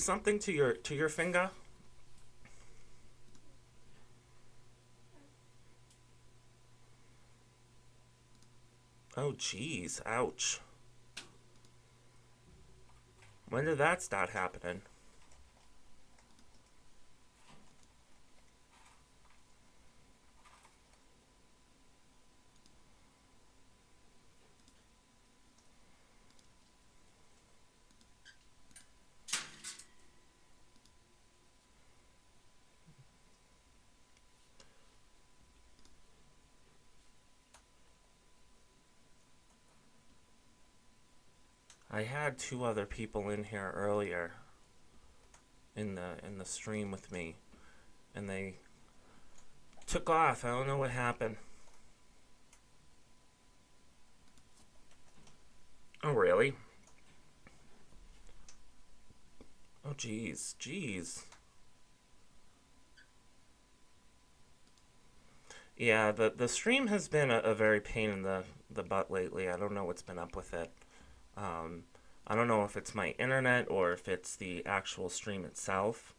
something to your finger? Oh, jeez. Ouch. When did that start happening? I had two other people in here earlier in the stream with me, and they took off. I don't know what happened. Oh, really? Oh, jeez. Jeez. Yeah, the stream has been a very pain in the butt lately. I don't know what's been up with it. Um, I don't know if it's my internet or if it's the actual stream itself,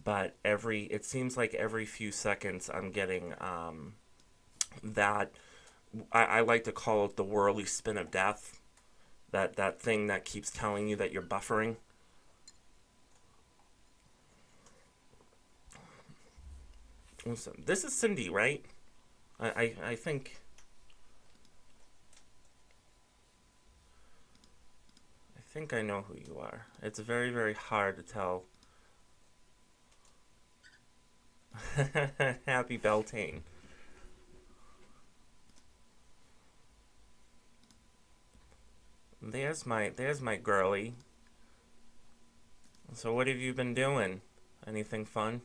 but it seems like every few seconds I'm getting that I like to call it the whirly spin of death. That thing that keeps telling you that you're buffering. Listen, this is Cindy, right? I think I know who you are. It's very, very hard to tell. Happy Beltane. There's my girly. So what have you been doing? Anything fun?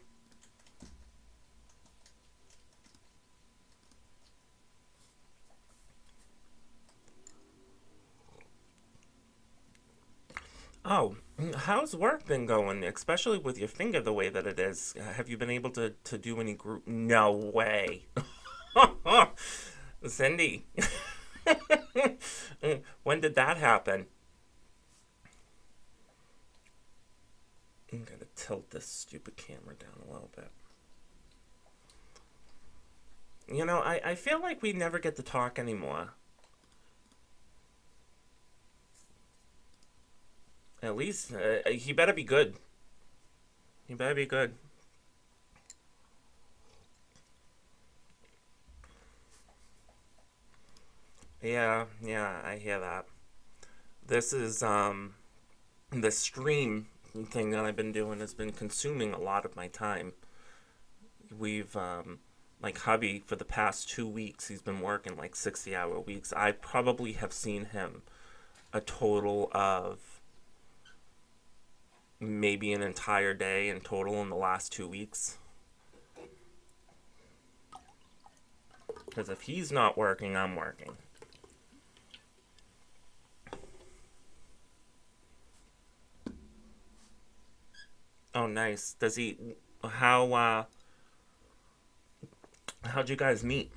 Oh, how's work been going? Especially with your finger the way that it is. Have you been able to do any group? No way. Cindy, when did that happen? I'm gonna tilt this stupid camera down a little bit. I feel like we never get to talk anymore. At least, he better be good. He better be good. Yeah, yeah, I hear that. This is, the stream thing that I've been doing has been consuming a lot of my time. We've, like hubby for the past 2 weeks, he's been working like 60-hour weeks. I probably have seen him a total of maybe an entire day in total in the last 2 weeks. Because if he's not working, I'm working. Oh, nice. Does he? How'd you guys meet?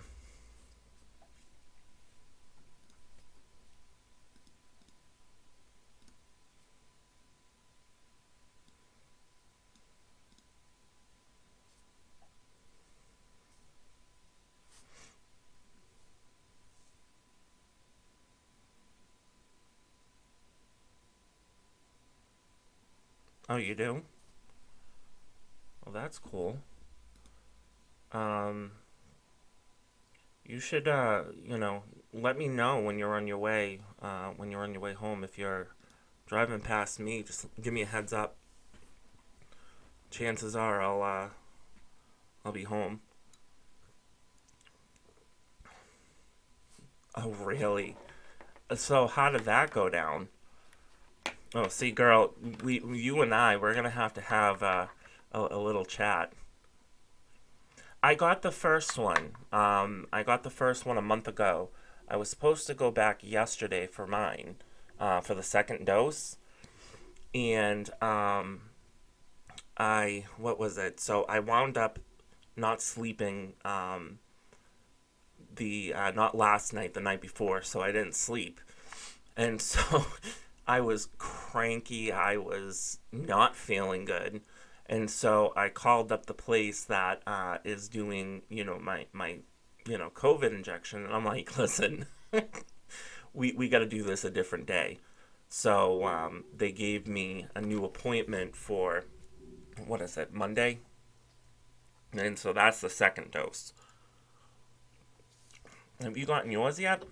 Oh, you do? Well, that's cool. Um, you should, let me know when you're on your way. When you're on your way home, if you're driving past me, just give me a heads up. Chances are I'll be home. Oh, really? So how did that go down? Oh, see, girl, you and we're gonna have to have a little chat. I got the first one. I got the first one a month ago. I was supposed to go back yesterday for mine, for the second dose, and what was it? So I wound up not sleeping the not last night, the night before, so I didn't sleep, and so I was cranky. I was not feeling good. And so I called up the place that is doing, my COVID injection. And I'm like, listen, we got to do this a different day. So they gave me a new appointment for, what is it, Monday? And so that's the second dose. Have you gotten yours yet?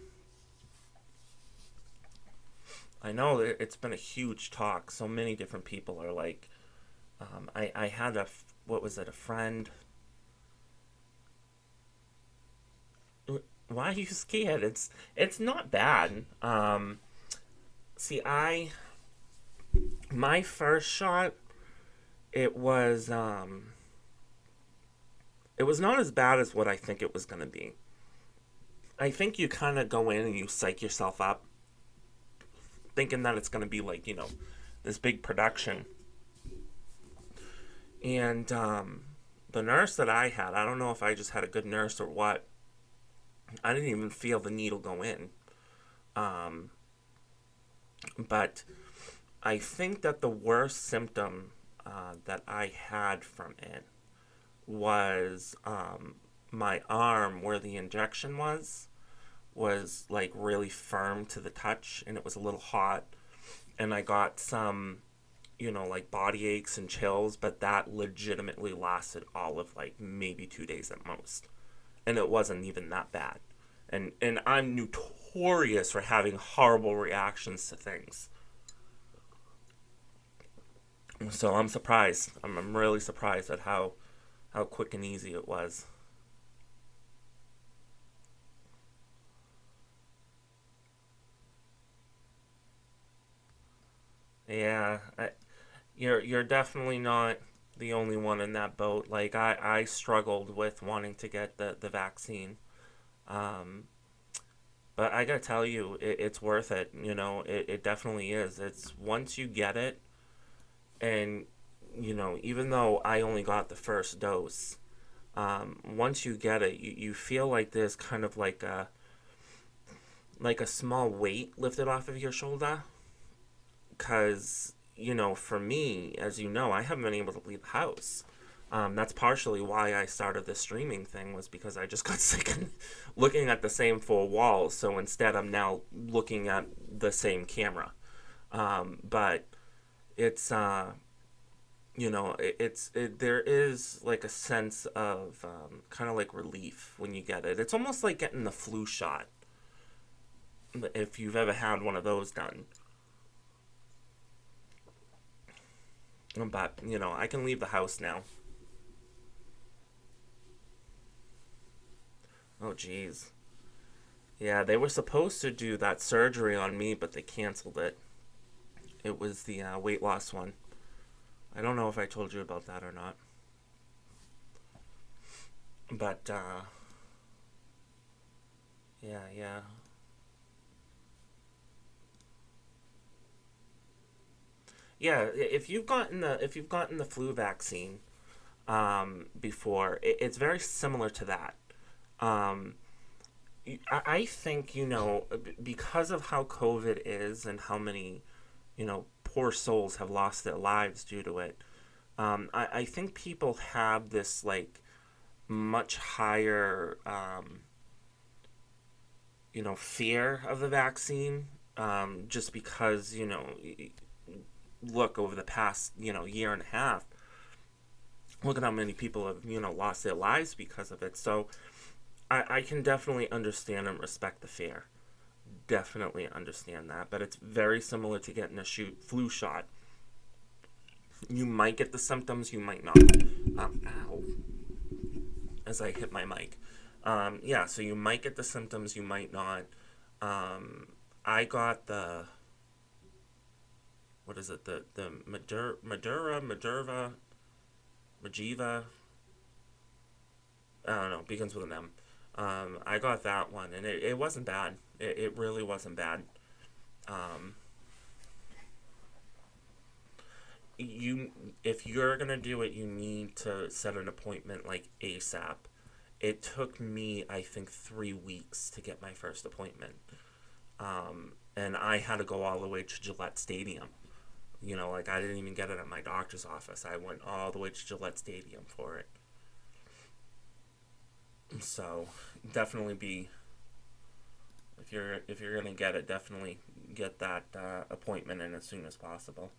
I know it's been a huge talk. So many different people are like, I had what was it, a friend? Why are you scared? It's not bad. See, my first shot, it was it was not as bad as what I think it was gonna be. I think you kind of go in and you psych yourself up, thinking that it's gonna be like this big production. And the nurse that I had, I don't know if I just had a good nurse or what. I didn't even feel the needle go in. Um, but I think that the worst symptom that I had from it was my arm where the injection was like really firm to the touch, and it was a little hot, and I got some like body aches and chills, but that legitimately lasted all of like maybe 2 days at most, and it wasn't even that bad. And I'm notorious for having horrible reactions to things. So I'm surprised. I'm really surprised at how quick and easy it was. Yeah, you're definitely not the only one in that boat. Like I struggled with wanting to get the vaccine. Um, but I gotta tell you, it's worth it. It definitely is. It's once you get it, and even though I only got the first dose, once you get it, you feel like there's kind of like a small weight lifted off of your shoulder. Because for me, as you know, I haven't been able to leave the house. That's partially why I started this streaming thing, was because I just got sick of looking at the same four walls. So instead, I'm now looking at the same camera. But it's there is like a sense of kind of like relief when you get it. It's almost like getting the flu shot, if you've ever had one of those done. But I can leave the house now. Oh, geez. Yeah, they were supposed to do that surgery on me, but they canceled it. It was the weight loss one. I don't know if I told you about that or not. But yeah, yeah, yeah. If you've gotten the flu vaccine before, it's very similar to that. Um, I think because of how COVID is and how many poor souls have lost their lives due to it. I think people have this like much higher fear of the vaccine, just because look over the past year and a half, look at how many people have lost their lives because of it. So I can definitely understand and respect the fear. Definitely understand that, but it's very similar to getting a flu shot. You might get the symptoms, you might not. Ow, as I hit my mic. Yeah, so you might get the symptoms, you might not. I got what is it, the Majiva, I don't know, begins with an M. I got that one, and it wasn't bad. It really wasn't bad. Um, you if you're gonna do it, you need to set an appointment like ASAP. It took me, I think, 3 weeks to get my first appointment. and I had to go all the way to Gillette Stadium. You know, like I didn't even get it at my doctor's office. I went all the way to Gillette Stadium for it. So definitely be, if you're gonna get it, definitely get that appointment in as soon as possible.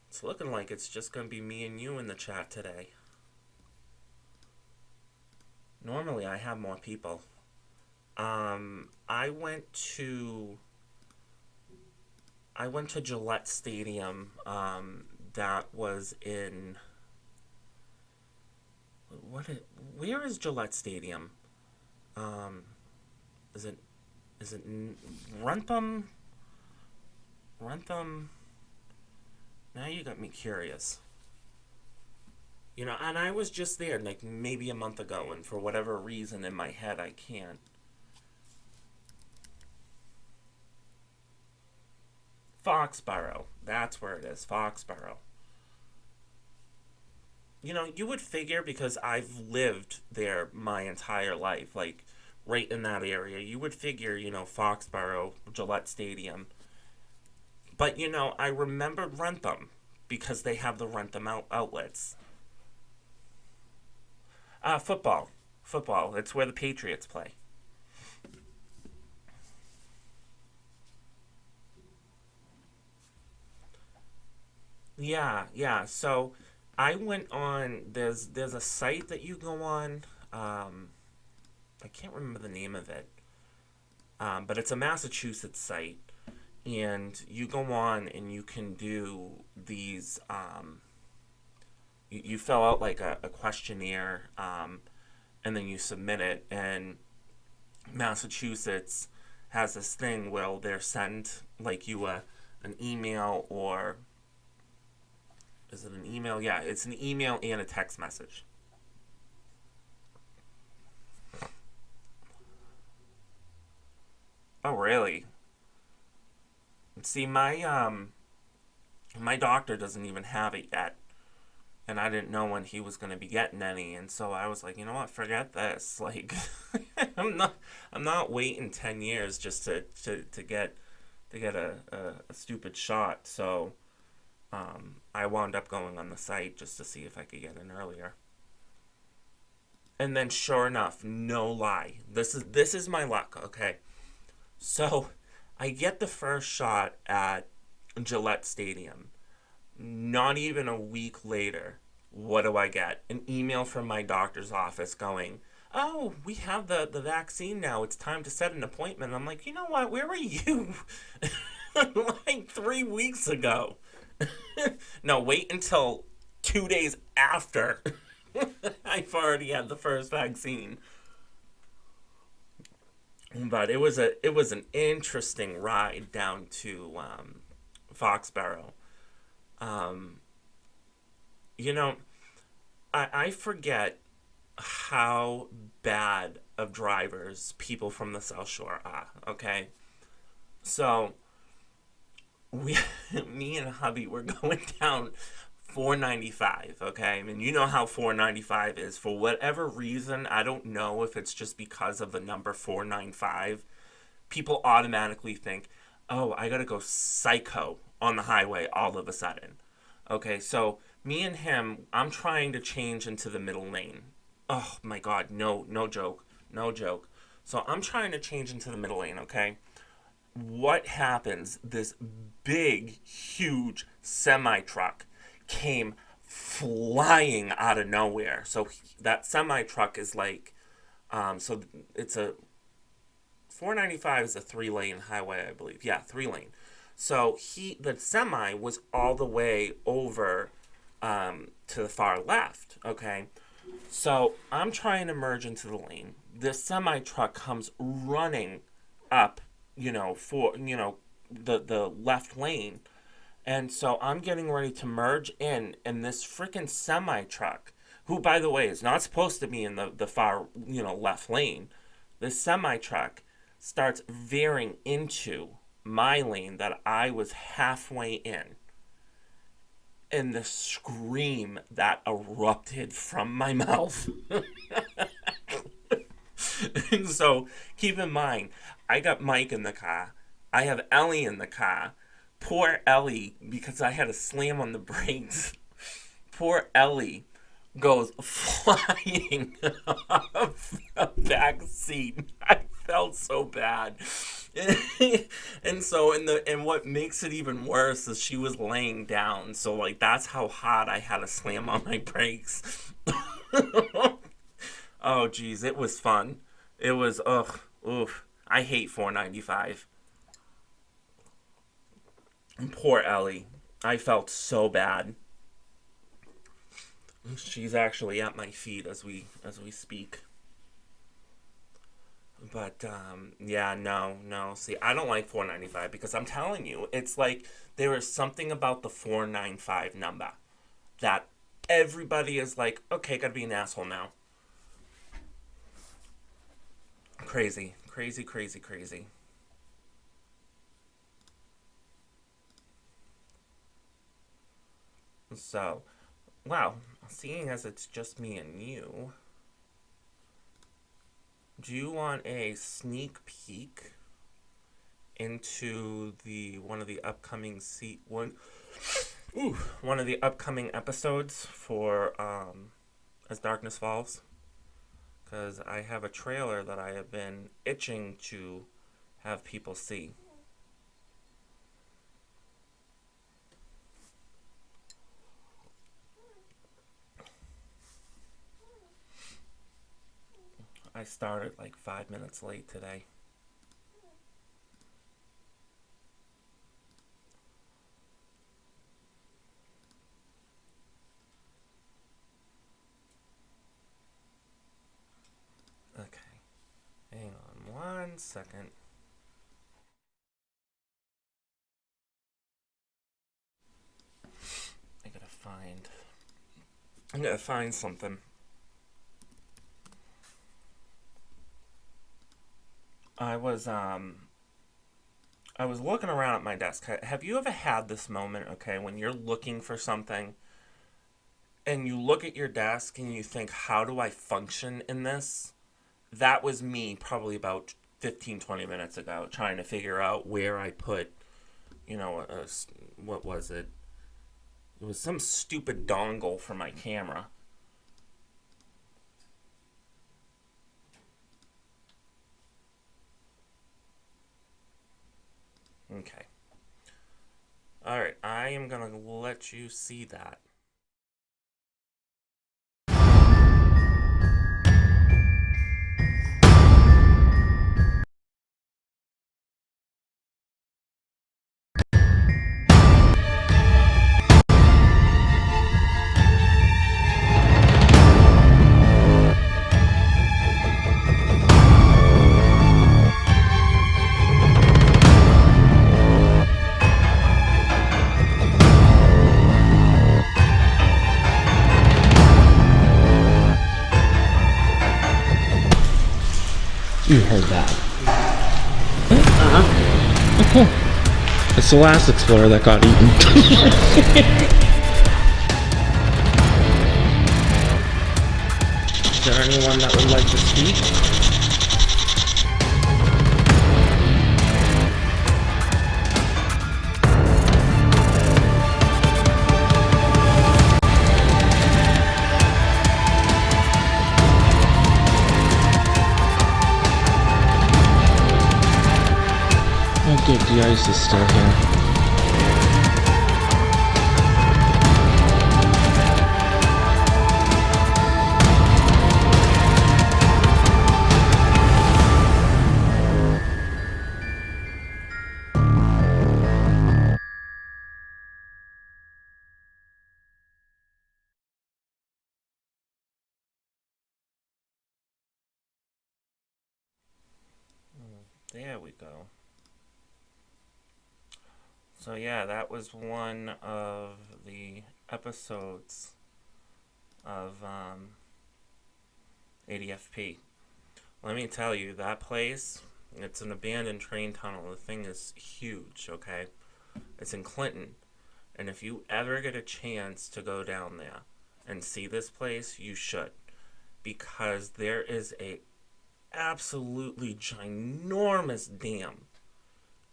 It's looking like it's just gonna be me and you in the chat today. Normally I have more people. I went to Gillette Stadium. That was in where is Gillette Stadium? Um, is it Runtham? Runtham. Now you got me curious. You know, and I was just there like maybe a month ago, and for whatever reason in my head I can't. Foxborough. That's where it is. Foxborough. You know, you would figure because I've lived there my entire life, like right in that area, you would figure, you know, Foxborough, Gillette Stadium. But, you know, I remembered Rentham because they have the Rentham outlets. Football. Football. It's where the Patriots play. Yeah, yeah. So I went on. There's a site that you go on. I can't remember the name of it, but it's a Massachusetts site, and you go on and you can do these. You fill out like a questionnaire, and then you submit it. And Massachusetts has this thing where they're sent like you an email, or is it an email? Yeah, it's an email and a text message. Oh, really? See, my doctor doesn't even have it yet, and I didn't know when he was going to be getting any, and so I was like, you know what, forget this. Like, I'm not I'm not waiting 10 years just to get a stupid shot. So I wound up going on the site just to see if I could get in earlier. And then, sure enough, no lie, this is my luck. Okay, so I get the first shot at Gillette Stadium. Not even a week later, what do I get? An email from my doctor's office going, "Oh, we have the vaccine now. It's time to set an appointment." I'm like, you know what? Where were you like 3 weeks ago? No, wait until 2 days after I've already had the first vaccine. But it was an interesting ride down to Foxborough. Um, you know, I forget how bad of drivers people from the South Shore are. Okay, so we, me and hubby were going down 495. Okay, I mean, you know how 495 is. For whatever reason, I don't know if it's just because of the number 495. People automatically think, oh, I gotta go psycho on the highway all of a sudden. Okay, so me and him, I'm trying to change into the middle lane. Oh my god, no, no joke, no joke. So I'm trying to change into the middle lane, okay? What happens? This big, huge semi truck came flying out of nowhere. So that semi truck is like, so it's a 495 is a 3 lane highway, I believe. Yeah, 3 lane. So the semi was all the way over to the far left. Okay, so I'm trying to merge into the lane. This semi truck comes running up, for the left lane, and so I'm getting ready to merge in, and this freaking semi truck, who by the way is not supposed to be in the far left lane, this semi truck starts veering into my lane that I was halfway in. and the scream that erupted from my mouth. And so keep in mind, I got Mike in the car. I have Ellie in the car. Poor Ellie, because I had to slam on the brakes. Poor Ellie goes flying off the back seat. I felt so bad. And so and what makes it even worse is she was laying down. So like that's how hard I had to slam on my brakes. Oh geez, it was fun. It was ugh, oof. I hate 495. And poor Ellie. I felt so bad. She's actually at my feet as we speak. But yeah, no. See, I don't like 495 because I'm telling you, it's like there is something about the 495 number that everybody is like, okay, gotta be an asshole now. Crazy, crazy, crazy, crazy. So, wow, seeing as it's just me and you, do you want a sneak peek into the one of the upcoming one of the upcoming episodes for As Darkness Falls? Because I have a trailer that I have been itching to have people see. I started like 5 minutes late today. Okay, hang on 1 second. I gotta find. I'm gonna find something. I was I was looking around at my desk. Have you ever had this moment, okay, when you're looking for something and you look at your desk and you think, how do I function in this? That was me probably about 15, 20 minutes ago, trying to figure out where I put, what was it? It was some stupid dongle for my camera. Okay. Alright, I am going to let you see that. You heard that. It's the last explorer that got eaten. Is there anyone that would like to speak? Oh good, the ice is still here. There we go. So yeah, that was one of the episodes of ADFP. Let me tell you, that place, it's an abandoned train tunnel. The thing is huge, okay? It's in Clinton. And if you ever get a chance to go down there and see this place, you should. Because there is a absolutely ginormous dam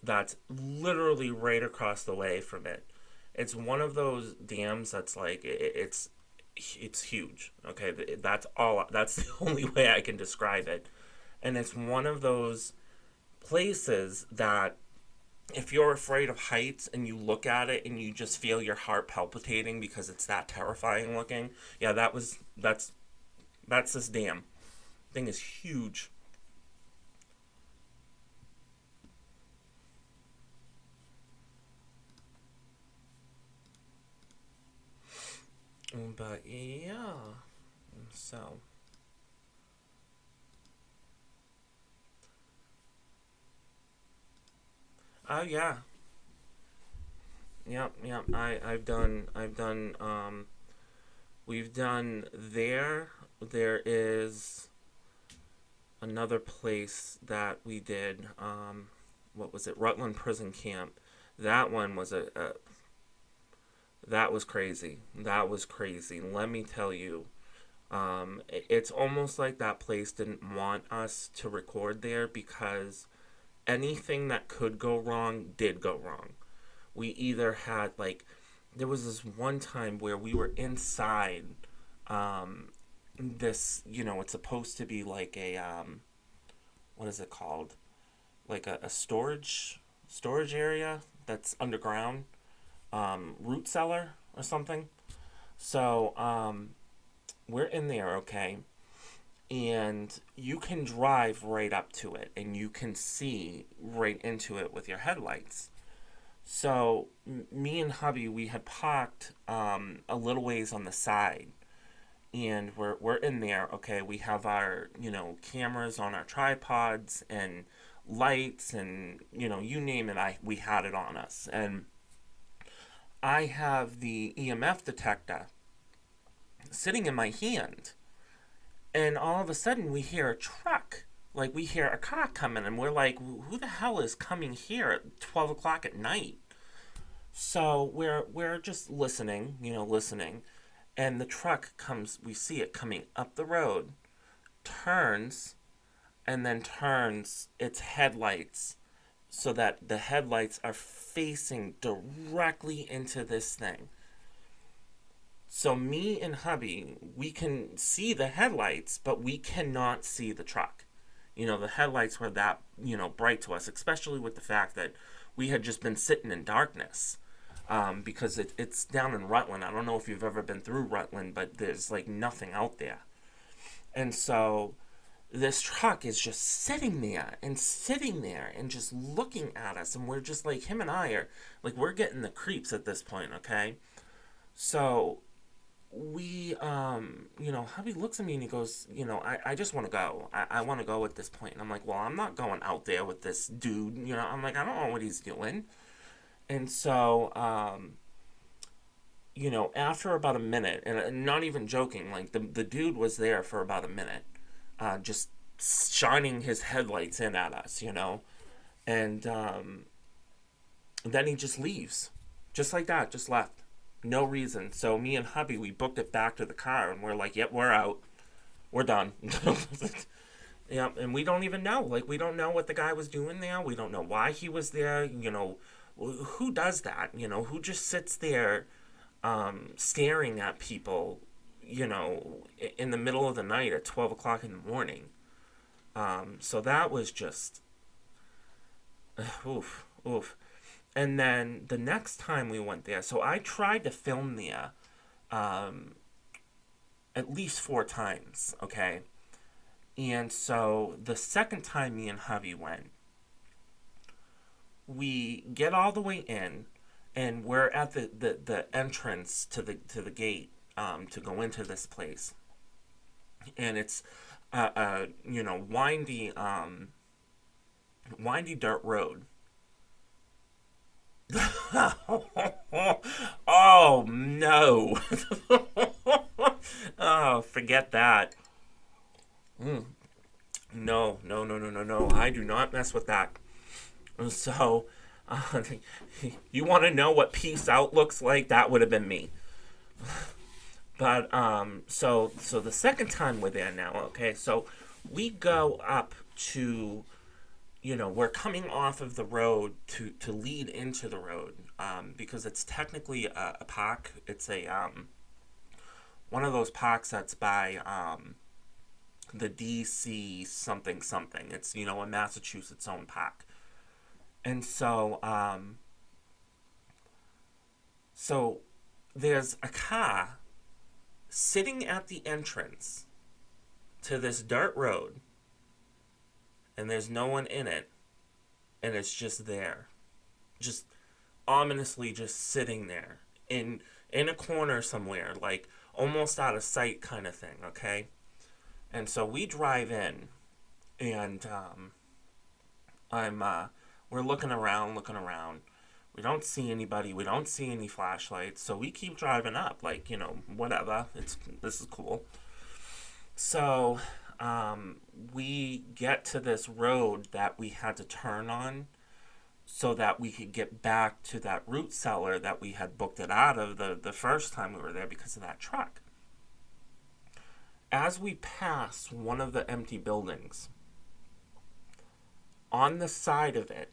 that's literally right across the way from it. It's one of those dams that's like it's huge. Okay, that's all. That's the only way I can describe it. And it's one of those places that if you're afraid of heights and you look at it and you just feel your heart palpitating because it's that terrifying looking. Yeah, that's this dam. Thing is huge. But yeah, so oh yeah, yep, yep. We've done there. There is another place that we did. What was it? Rutland Prison Camp. That one was that was crazy. That was crazy. Let me tell you. It's almost like that place didn't want us to record there because anything that could go wrong did go wrong. We either had like there was this one time where we were inside um this, it's supposed to be like a what is it called? Like a storage area that's underground, root cellar or something. So we're in there, okay, and you can drive right up to it and you can see right into it with your headlights. So me and hubby, we had parked a little ways on the side, and we're in there. Okay, we have our cameras on our tripods and lights, and you name it. We had it on us, and I have the EMF detector sitting in my hand, and all of a sudden we hear a truck. Like we hear a car coming, and we're like, "Who the hell is coming here at 12 o'clock at night?" So we're just listening, listening, and the truck comes. We see it coming up the road, turns, and then turns its headlights so that the headlights are facing directly into this thing. So me and hubby, we can see the headlights, but we cannot see the truck. The headlights were that, bright to us, especially with the fact that we had just been sitting in darkness. Because it's down in Rutland. I don't know if you've ever been through Rutland, but there's like nothing out there. And so this truck is just sitting there and just looking at us. And we're just like, him and I are like, we're getting the creeps at this point, okay? So we, hubby looks at me and he goes, I just want to go. I want to go at this point. And I'm like, well, I'm not going out there with this dude. I'm like, I don't know what he's doing. And so, after about a minute, and not even joking, like the dude was there for about a minute, just shining his headlights in at us, and then he just leaves, just like that, just left, no reason. So me and hubby, we booked it back to the car, and we're like, yep, we're out, we're done. Yeah, and we don't even know, like we don't know what the guy was doing there. We don't know why he was there. Who does that? Who just sits there staring at people, in the middle of the night at 12 o'clock in the morning. So that was just, oof, oof. And then the next time we went there, so I tried to film there at least 4 times, okay? And so the second time me and hubby went, we get all the way in, and we're at the entrance to the gate to go into this place, and it's windy dirt road. Oh no! Oh, forget that. Mm. No, no, no, no, no, no. I do not mess with that. So Uh, you want to know what peace out looks like? That would have been me. But so the second time we're there now, okay, so we go up to, we're coming off of the road to lead into the road, because it's technically a park. It's a one of those parks that's by the DC something something. It's, a Massachusetts own park. And so there's a car sitting at the entrance to this dirt road, and there's no one in it, and it's just there, just ominously just sitting there in a corner somewhere, like almost out of sight kind of thing. Okay, and so we drive in, and I'm we're looking around. We don't see anybody. We don't see any flashlights. So we keep driving up, like, whatever. This is cool. So we get to this road that we had to turn on so that we could get back to that root cellar that we had booked it out of the first time we were there because of that truck. As we pass one of the empty buildings, on the side of it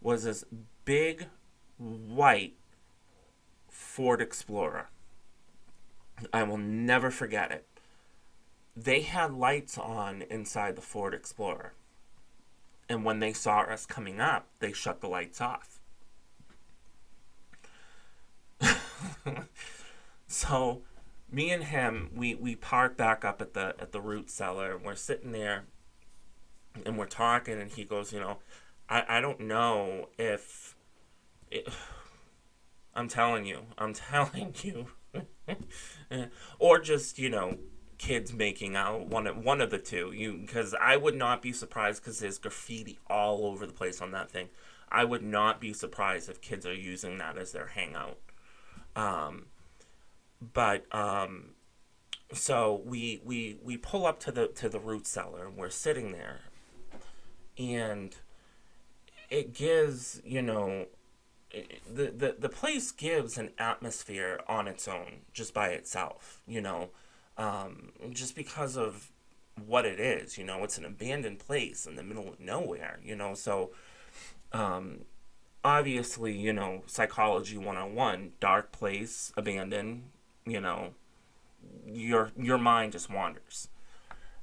was this big white Ford Explorer. I will never forget it. They had lights on inside the Ford Explorer. And when they saw us coming up, they shut the lights off. So me and him, we park back up at the root cellar, and we're sitting there and we're talking, and he goes, I don't know if I'm telling you, or just, kids making out, one of the two. Because I would not be surprised, because there's graffiti all over the place on that thing. I would not be surprised if kids are using that as their hangout. So we pull up to the root cellar, and we're sitting there, and it gives, the place gives an atmosphere on its own, just by itself, just because of what it is. It's an abandoned place in the middle of nowhere, so obviously, psychology 101, dark place, abandoned, your mind just wanders.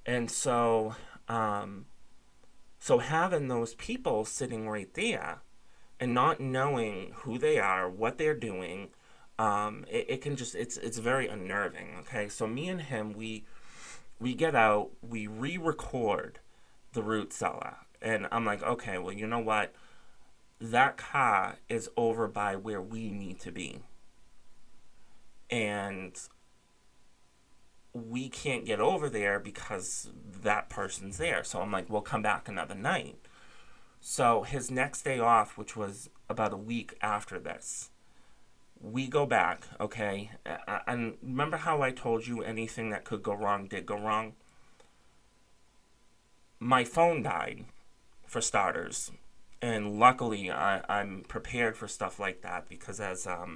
And so having those people sitting right there and not knowing who they are, what they're doing, it can just, it's very unnerving. Okay, so me and him, we get out, we re-record the root cellar, and I'm like, okay, well, you know what? That car is over by where we need to be, and we can't get over there because that person's there. So I'm like, we'll come back another night. So his next day off, which was about a week after this, we go back, okay? And remember how I told you anything that could go wrong did go wrong? My phone died, for starters. And luckily, I'm prepared for stuff like that, because as a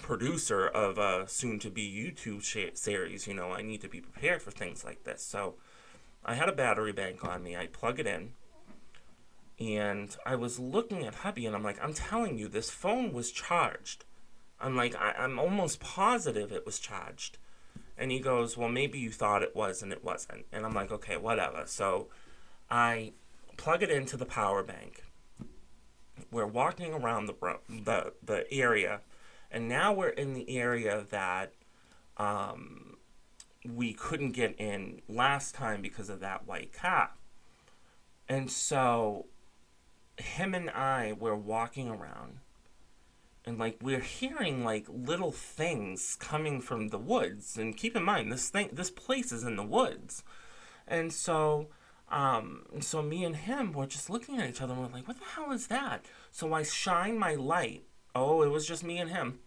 producer of a soon-to-be YouTube series, I need to be prepared for things like this. So I had a battery bank on me. I plug it in, and I was looking at hubby, and I'm like, I'm telling you, this phone was charged. I'm like, I'm almost positive it was charged. And he goes, well, maybe you thought it was, and it wasn't. And I'm like, okay, whatever. So I plug it into the power bank. We're walking around the area, and now we're in the area that we couldn't get in last time because of that white car. And so him and I were walking around, and like we're hearing like little things coming from the woods. And keep in mind, this place is in the woods. And so me and him were just looking at each other, and we're like, what the hell is that? So I shine my light. Oh, it was just me and him.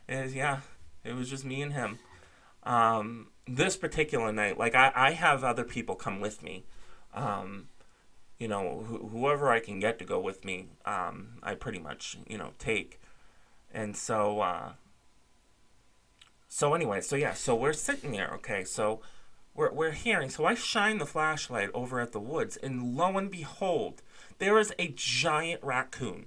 Yeah, it was just me and him. This particular night, like I have other people come with me. Whoever I can get to go with me, I pretty much, take. And so anyway, so yeah, so we're sitting there, okay, so we're hearing, so I shine the flashlight over at the woods, and lo and behold, there is a giant raccoon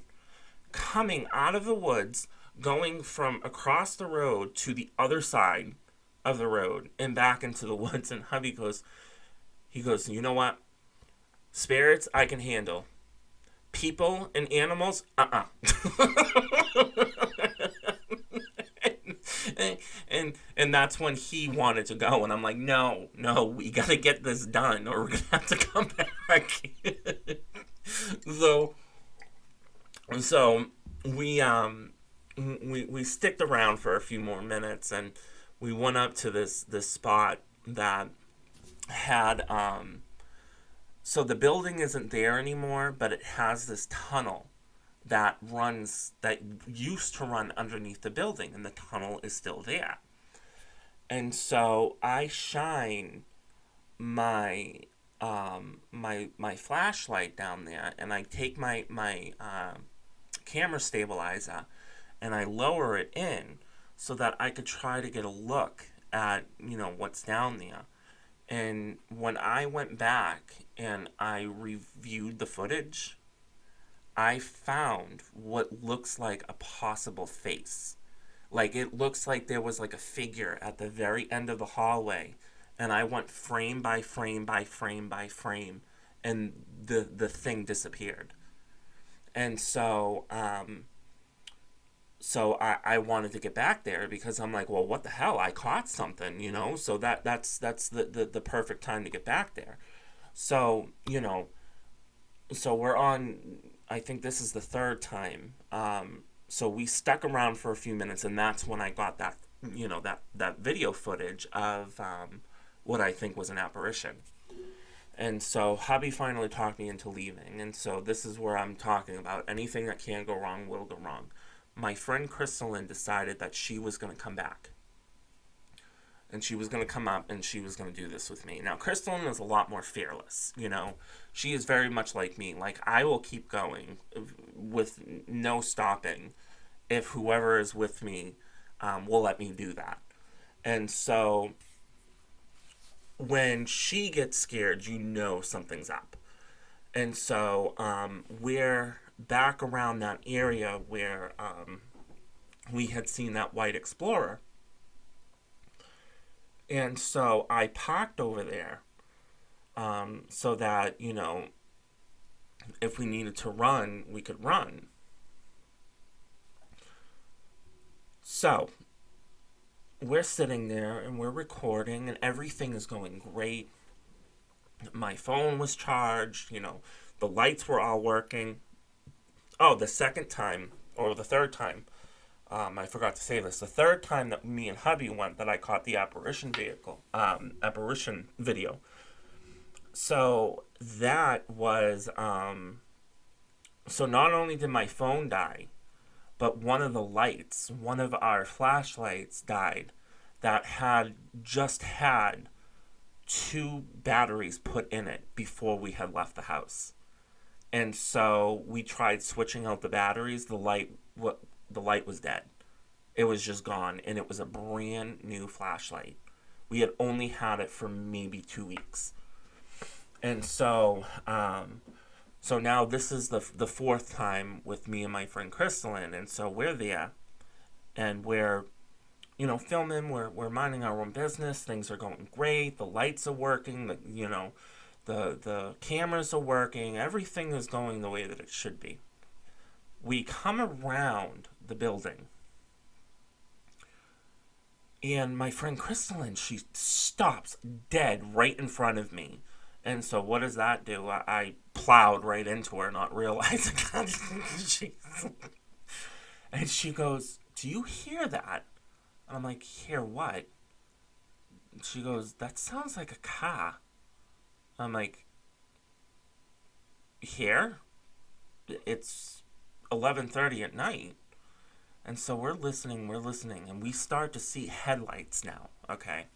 coming out of the woods, going from across the road to the other side of the road and back into the woods. And hubby goes, you know what? Spirits I can handle. People and animals, and that's when he wanted to go, and I'm like, no, we gotta get this done, or we're gonna have to come back. so so we sticked around for a few more minutes, and we went up to this spot that had so the building isn't there anymore, but it has this tunnel that used to run underneath the building, and the tunnel is still there. And so I shine my my flashlight down there, and I take my camera stabilizer and I lower it in so that I could try to get a look at what's down there. And when I went back and I reviewed the footage, I found what looks like a possible face. Like, it looks like there was like a figure at the very end of the hallway, and I went frame by frame by frame by frame, and the thing disappeared. And so I wanted to get back there because I'm like, well, what the hell? I caught something, So that's the perfect time to get back there. So so we're on. I think this is the third time. So we stuck around for a few minutes, and that's when I got that that video footage of what I think was an apparition. And so hubby finally talked me into leaving. And so this is where I'm talking about anything that can go wrong will go wrong. My friend Crystalline decided that she was going to come back. And she was going to come up and she was going to do this with me. Now, Crystalline is a lot more fearless. She is very much like me. Like, I will keep going with no stopping if whoever is with me will let me do that. And so when she gets scared, something's up. And so we're back around that area where we had seen that white Explorer. And so I parked over there so that, if we needed to run, we could run. So we're sitting there and we're recording, and everything is going great. My phone was charged, the lights were all working. Oh, the second time, or the third time, I forgot to say this. The third time that me and hubby went, that I caught the apparition video. So that was, so not only did my phone die, but one of our flashlights died that had just had 2 batteries put in it before we had left the house. And so we tried switching out the batteries. The light was dead. It was just gone, and it was a brand new flashlight. We had only had it for maybe 2 weeks. And so so now this is the fourth time with me and my friend Crystalline, and so we're there, and we're filming. We're minding our own business. Things are going great. The lights are working. The cameras are working. Everything is going the way that it should be. We come around the building, and my friend Crystalline, she stops dead right in front of me. And so what does that do? I plowed right into her, not realizing. And she goes, "Do you hear that?" And I'm like, "Hear what?" And she goes, "That sounds like a car." I'm like, "Here? It's 11:30 at night." And so we're listening, and we start to see headlights now, okay?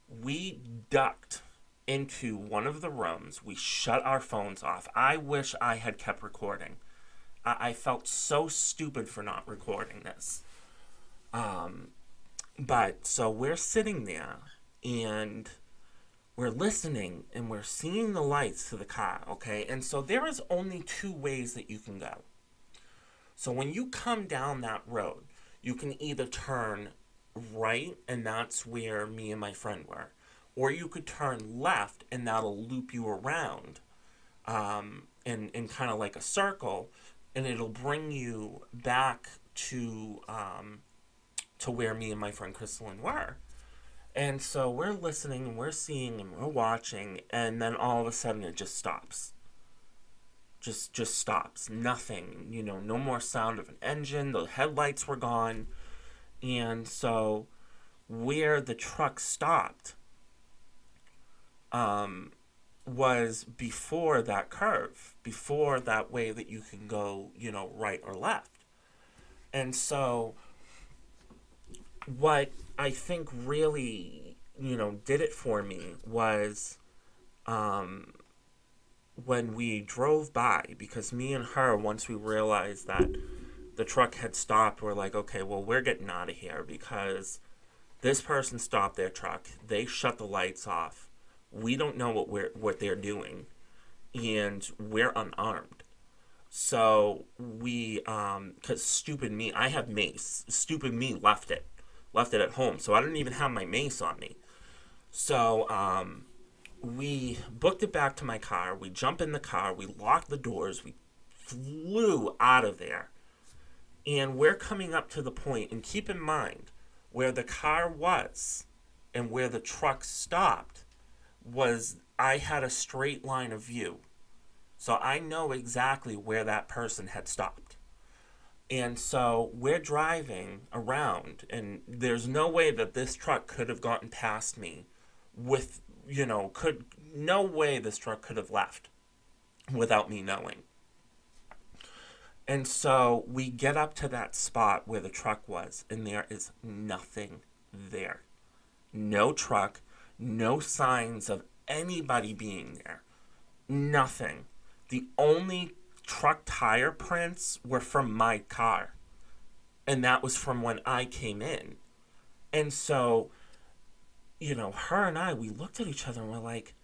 We ducked into one of the rooms. We shut our phones off. I wish I had kept recording. I felt so stupid for not recording this. But so we're sitting there and we're listening and we're seeing the lights to the car, okay? And so there is only two ways that you can go. So when you come down that road, you can either turn right, and that's where me and my friend were, or you could turn left, and that'll loop you around in kind of like a circle, and it'll bring you back to where me and my friend Crystalline were. And so we're listening and we're seeing and we're watching, and then all of a sudden it just stops. Just stops. Nothing. No more sound of an engine. The headlights were gone. And so where the truck stopped was before that curve, before that way that you can go, right or left. And so what I think really, did it for me was when we drove by, because me and her, once we realized that the truck had stopped, we're like, okay, well, we're getting out of here because this person stopped their truck. They shut the lights off. We don't know what they're doing, and we're unarmed. So we, cause stupid me, I have mace. Stupid me left it at home. So I didn't even have my mace on me. So we booked it back to my car. We jump in the car. We locked the doors. We flew out of there. And we're coming up to the point, and keep in mind, where the car was and where the truck stopped was I had a straight line of view. So I know exactly where that person had stopped. And so we're driving around, and there's no way that this truck could have gotten past me with, no way this truck could have left without me knowing. And so we get up to that spot where the truck was, and there is nothing there. No truck, no signs of anybody being there. Nothing. The only truck tire prints were from my car, and that was from when I came in. And so, her and I, we looked at each other and we're like,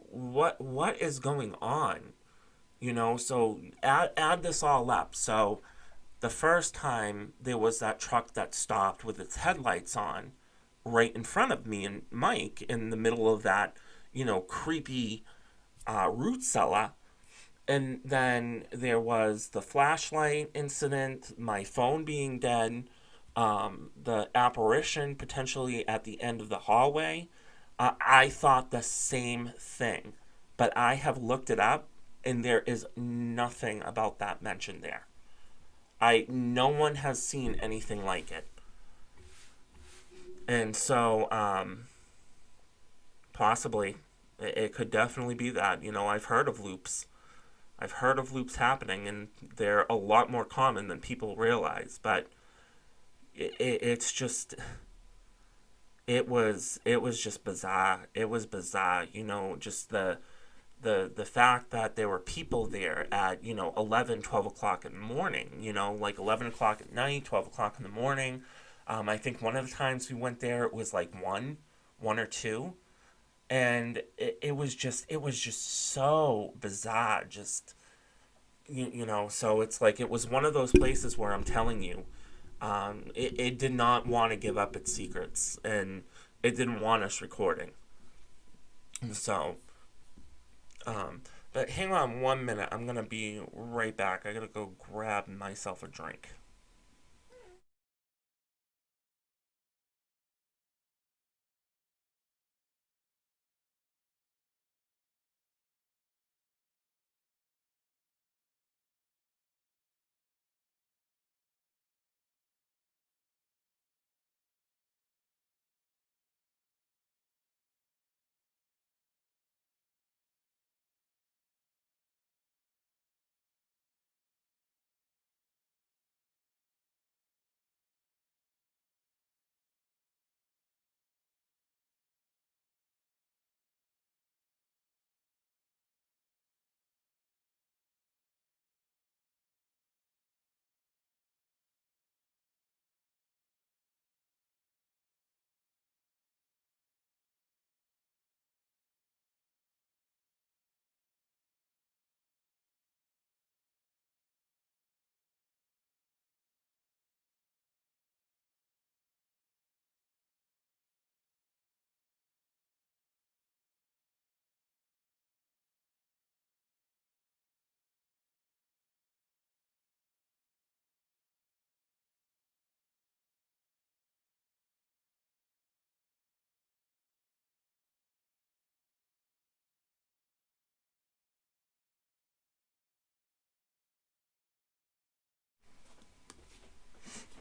what is going on? So add this all up. So the first time there was that truck that stopped with its headlights on right in front of me and Mike in the middle of that, creepy root cellar. And then there was the flashlight incident, my phone being dead, the apparition potentially at the end of the hallway. I thought the same thing, but I have looked it up, and there is nothing about that mentioned there. No one has seen anything like it, and so possibly it could definitely be that. I've heard of loops. I've heard of loops happening, and they're a lot more common than people realize. But it's just, it was just bizarre. It was bizarre, just the fact that there were people there at 11, 12 o'clock in the morning. Like 11 o'clock at night, 12 o'clock in the morning. I think one of the times we went there, it was like one or two, and it was just so bizarre. Just so it's like it was one of those places where I'm telling you, it did not want to give up its secrets, and it didn't want us recording. So, but hang on 1 minute. I'm gonna be right back. I gotta go grab myself a drink.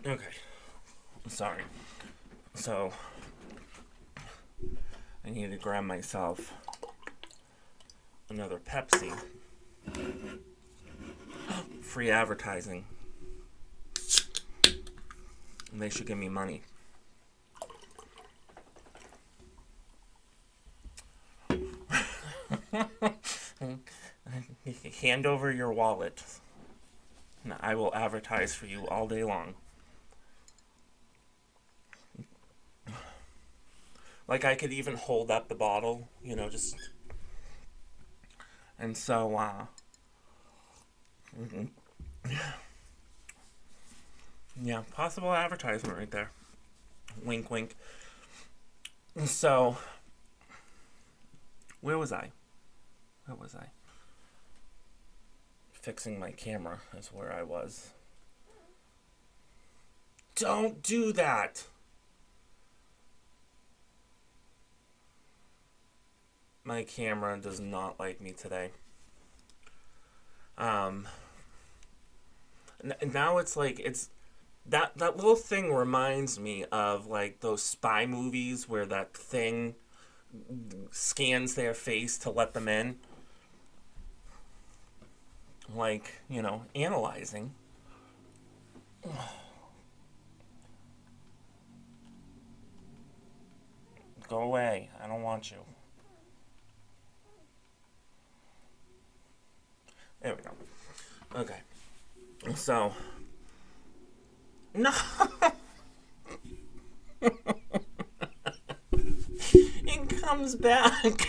Okay. Sorry. So, I need to grab myself another Pepsi. Free advertising. And they should give me money. Hand over your wallet. And I will advertise for you all day long. Like, I could even hold up the bottle, just... And so, yeah, possible advertisement right there. Wink, wink. So, where was I? Fixing my camera is where I was. Don't do that! My camera does not like me today. Now it's like, that little thing reminds me of like those spy movies where that thing scans their face to let them in. Like, analyzing. Go away. I don't want you. There we go. Okay. So. No! It comes back.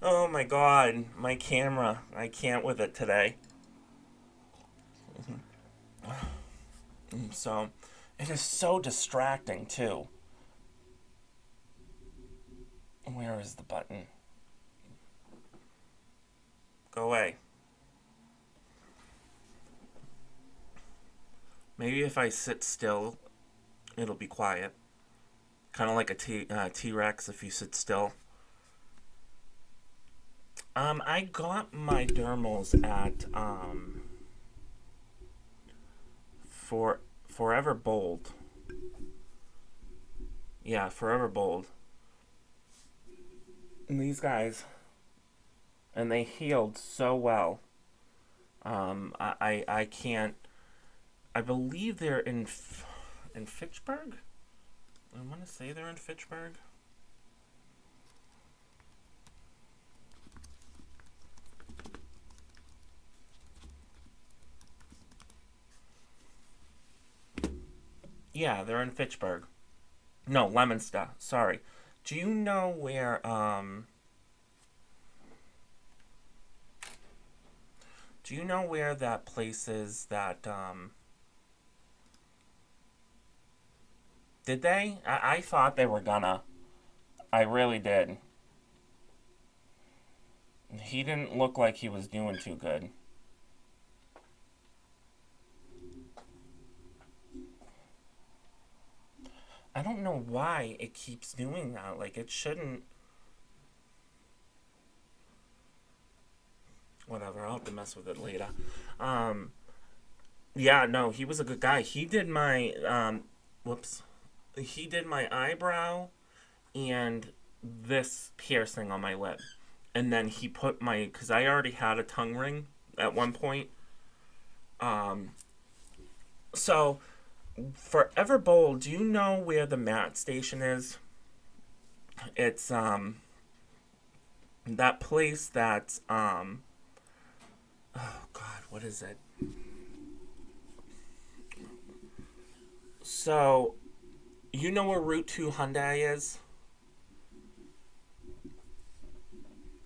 Oh my god. My camera. I can't with it today. So, it is so distracting, too. Where is the button? Go away. Maybe if I sit still, it'll be quiet. Kind of like a T-Rex if you sit still. I got my dermals at, Forever Bold. Yeah, Forever Bold. And these guys, and they healed so well. I can't. I believe they're in Fitchburg. I want to say they're in Fitchburg. Yeah, they're in Fitchburg. No, Leominster. Sorry. Do you know where Do you know where that place is that did they? I thought they were gonna. I really did. He didn't look like he was doing too good. I don't know why it keeps doing that. Like, it shouldn't. Whatever, I'll have to mess with it later. Yeah, no, he was a good guy. He did my, whoops. He did my eyebrow and this piercing on my lip. And then he put because I already had a tongue ring at one point. So, Forever Bold, do you know where the Matte Station is? It's, that place that's, oh God, what is it? So, you know where Route 2 Hyundai is?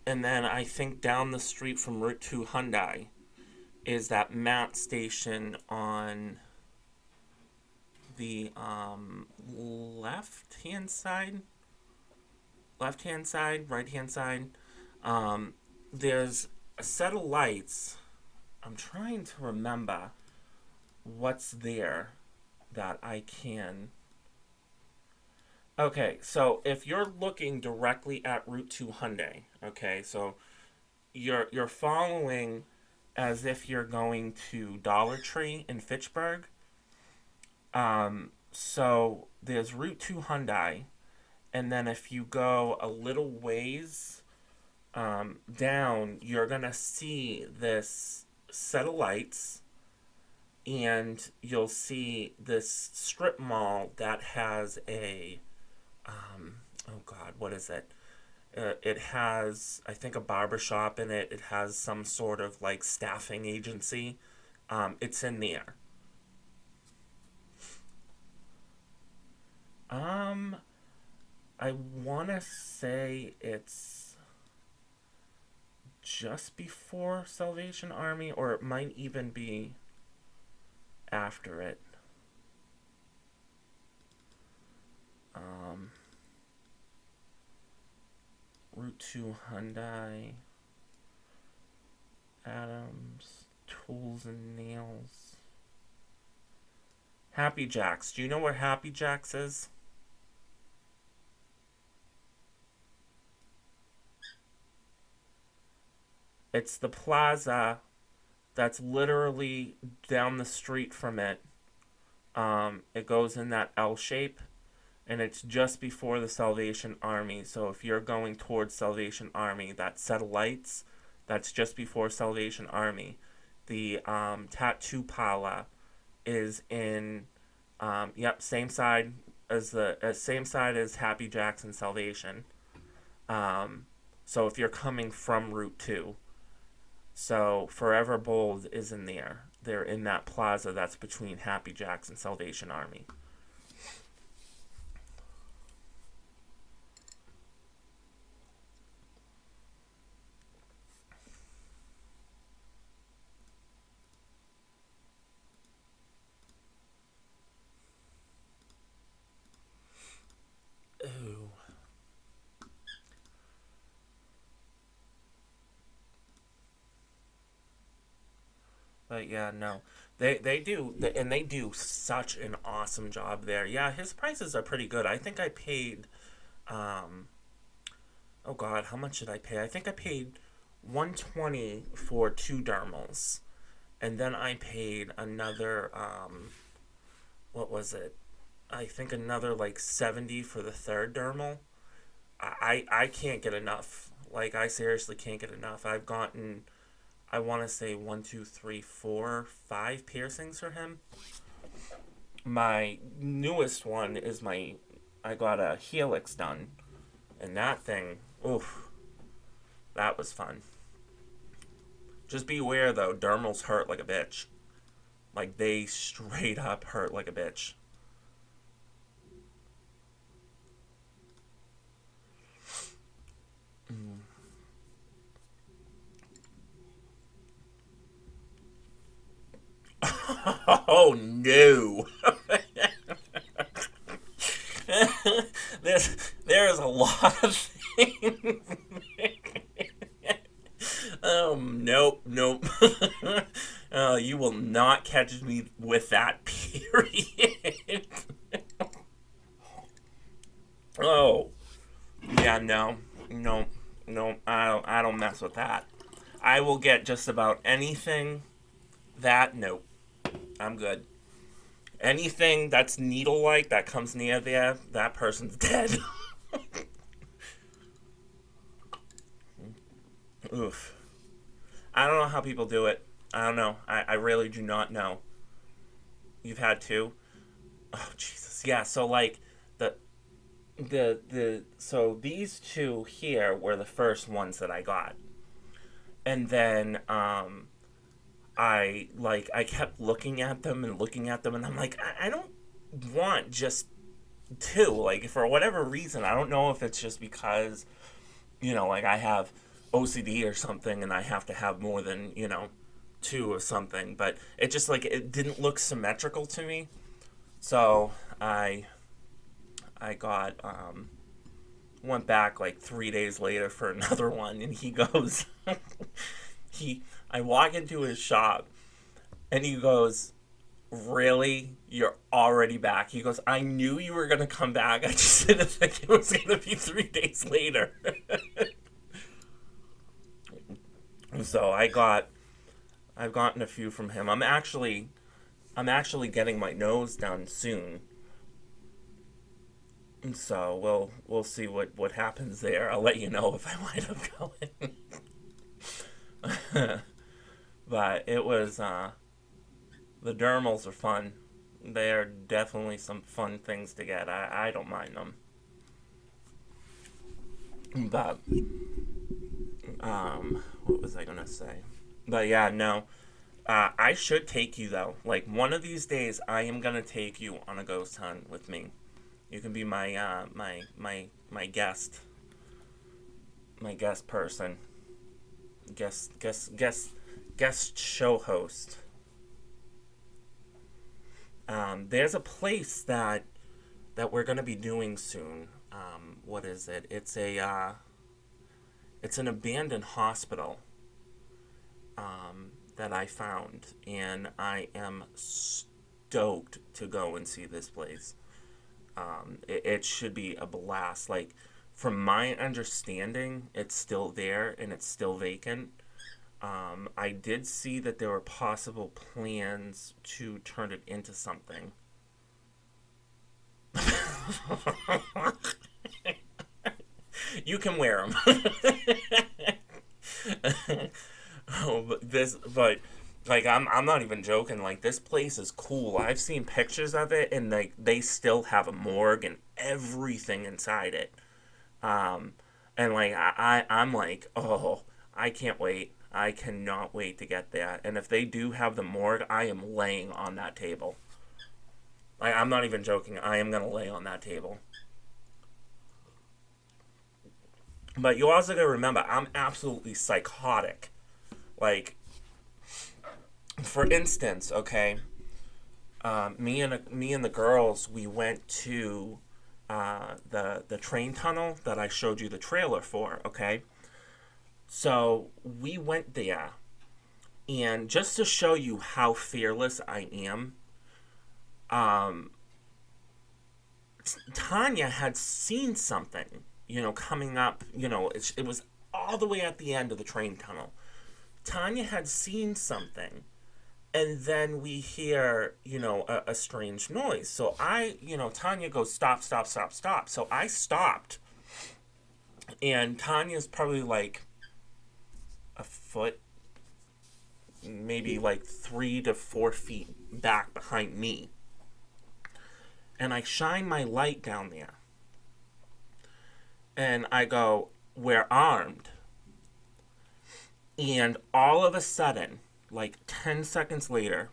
And then I think down the street from Route 2 Hyundai is that Matte Station on the left-hand side, right-hand side. There's a set of lights. I'm trying to remember what's there that I can. Okay, so if you're looking directly at Route 2 Hyundai, okay, so you're following as if you're going to Dollar Tree in Fitchburg. So there's Route 2 Hyundai, and then if you go a little ways down, you're gonna see this set of lights, and you'll see this strip mall that has a oh God, what is it? It has, I think, a barber shop in it. It has some sort of like staffing agency. It's in there. Um, I want to say it's just before Salvation Army, or it might even be after it. Um, Route 2 Hyundai, Adams, Tools and Nails. Happy Jacks. Do you know where Happy Jacks is? It's the plaza that's literally down the street from it. It goes in that L shape, and it's just before the Salvation Army. So if you're going towards Salvation Army, that set of lights, that's just before Salvation Army. The tattoo parlor is in, yep, same side as Happy Jacks and Salvation. So if you're coming from Route 2, so Forever Bold is in there. They're in that plaza that's between Happy Jacks and Salvation Army. Ooh. But yeah, no. They do, and they do such an awesome job there. Yeah, his prices are pretty good. I think I paid, um, oh God, how much did I pay? I think I paid 120 for two dermals. And then I paid another, what was it? I think another like 70 for the third dermal. I can't get enough. Like, I seriously can't get enough. I've gotten, I want to say, one, two, three, four, five piercings for him. My newest one is I got a helix done. And that thing, oof, that was fun. Just be aware though, dermals hurt like a bitch. Like, they straight up hurt like a bitch. Mm. Oh no! there is a lot of things. Nope, nope. You will not catch me with that. Period. Oh, yeah, no, no, no. I don't mess with that. I will get just about anything. That nope, I'm good. Anything that's needle-like that comes near there, that person's dead. Oof. I don't know how people do it. I don't know. I really do not know. You've had two? Oh Jesus. Yeah, so like the so these two here were the first ones that I got. And then I kept looking at them and looking at them, and I'm like, I don't want just two. Like, for whatever reason, I don't know if it's just because, like, I have OCD or something and I have to have more than, two or something, but it just, like, it didn't look symmetrical to me. So I got went back like 3 days later for another one, and he goes I walk into his shop, and he goes, "Really? You're already back?" He goes, "I knew you were gonna come back. I just didn't think it was gonna be 3 days later." So I got I've gotten a few from him. I'm actually getting my nose done soon. And so we'll see what happens there. I'll let you know if I wind up going. But it was the dermals are fun. They are definitely some fun things to get. I don't mind them. But what was I gonna say? But yeah, no. I should take you though. Like one of these days, I am gonna take you on a ghost hunt with me. You can be my guest person, guest show host. There's a place that we're gonna be doing soon. What is it? It's an abandoned hospital that I found, and I am stoked to go and see this place. It should be a blast. Like, from my understanding, it's still there and it's still vacant. I did see that there were possible plans to turn it into something. You can wear them. Oh, but like I'm not even joking. Like this place is cool. I've seen pictures of it, and like they still have a morgue and everything inside it. Um, and like I'm like, oh, I can't wait. I cannot wait to get there. And if they do have the morgue, I am laying on that table. Like I'm not even joking. I am gonna lay on that table. But you also gotta remember, I'm absolutely psychotic. Like, for instance, okay, me and the girls, we went to the train tunnel that I showed you the trailer for. Okay, so we went there, and just to show you how fearless I am, um, Tanya had seen something, coming up. It was all the way at the end of the train tunnel. Tanya had seen something, and then we hear, a strange noise. So Tanya goes, stop, stop, stop, stop. So I stopped, and Tanya's probably like a foot, maybe like 3 to 4 feet back behind me. And I shine my light down there. And I go, we're armed. And all of a sudden, like 10 seconds later,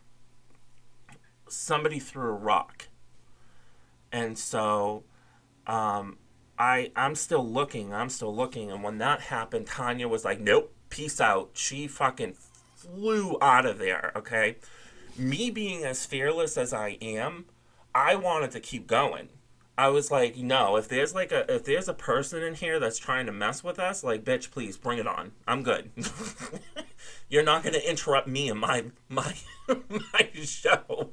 somebody threw a rock. And so I'm still looking. And when that happened, Tanya was like, nope, peace out. She fucking flew out of there, okay? Me being as fearless as I am, I wanted to keep going. I was like, no, if there's a person in here that's trying to mess with us, like, bitch, please bring it on. I'm good. You're not gonna interrupt me in my my show.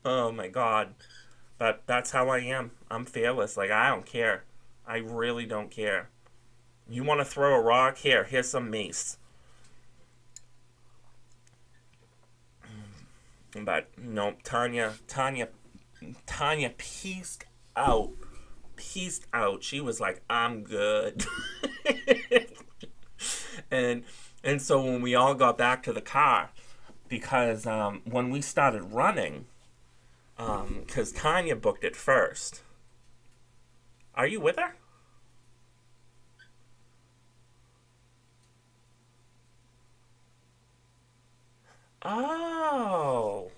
Oh my god. But that's how I am. I'm fearless. Like I don't care. I really don't care. You want to throw a rock? Here's some mace. But no, Tanya out. Pieced out. She was like, I'm good. and and so when we all got back to the car, because when we started running, because Tanya booked it first. Are you with her? Oh.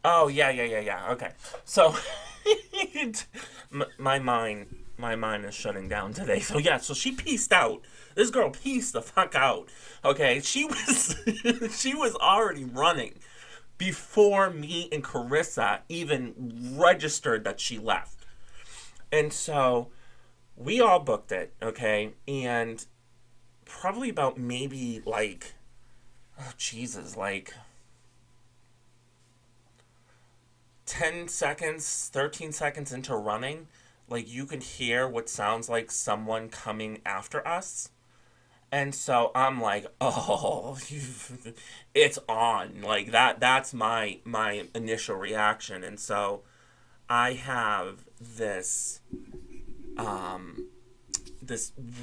Oh yeah, yeah, yeah, yeah. Okay. So my mind is shutting down today. So yeah, so she pieced out. This girl pieced the fuck out. Okay, she was she was already running before me and Carissa even registered that she left. And so we all booked it, okay? And probably about maybe like, oh Jesus, like 10 seconds, 13 seconds into running, like you can hear what sounds like someone coming after us. And so I'm like, oh, it's on. Like that's my initial reaction. And so I have this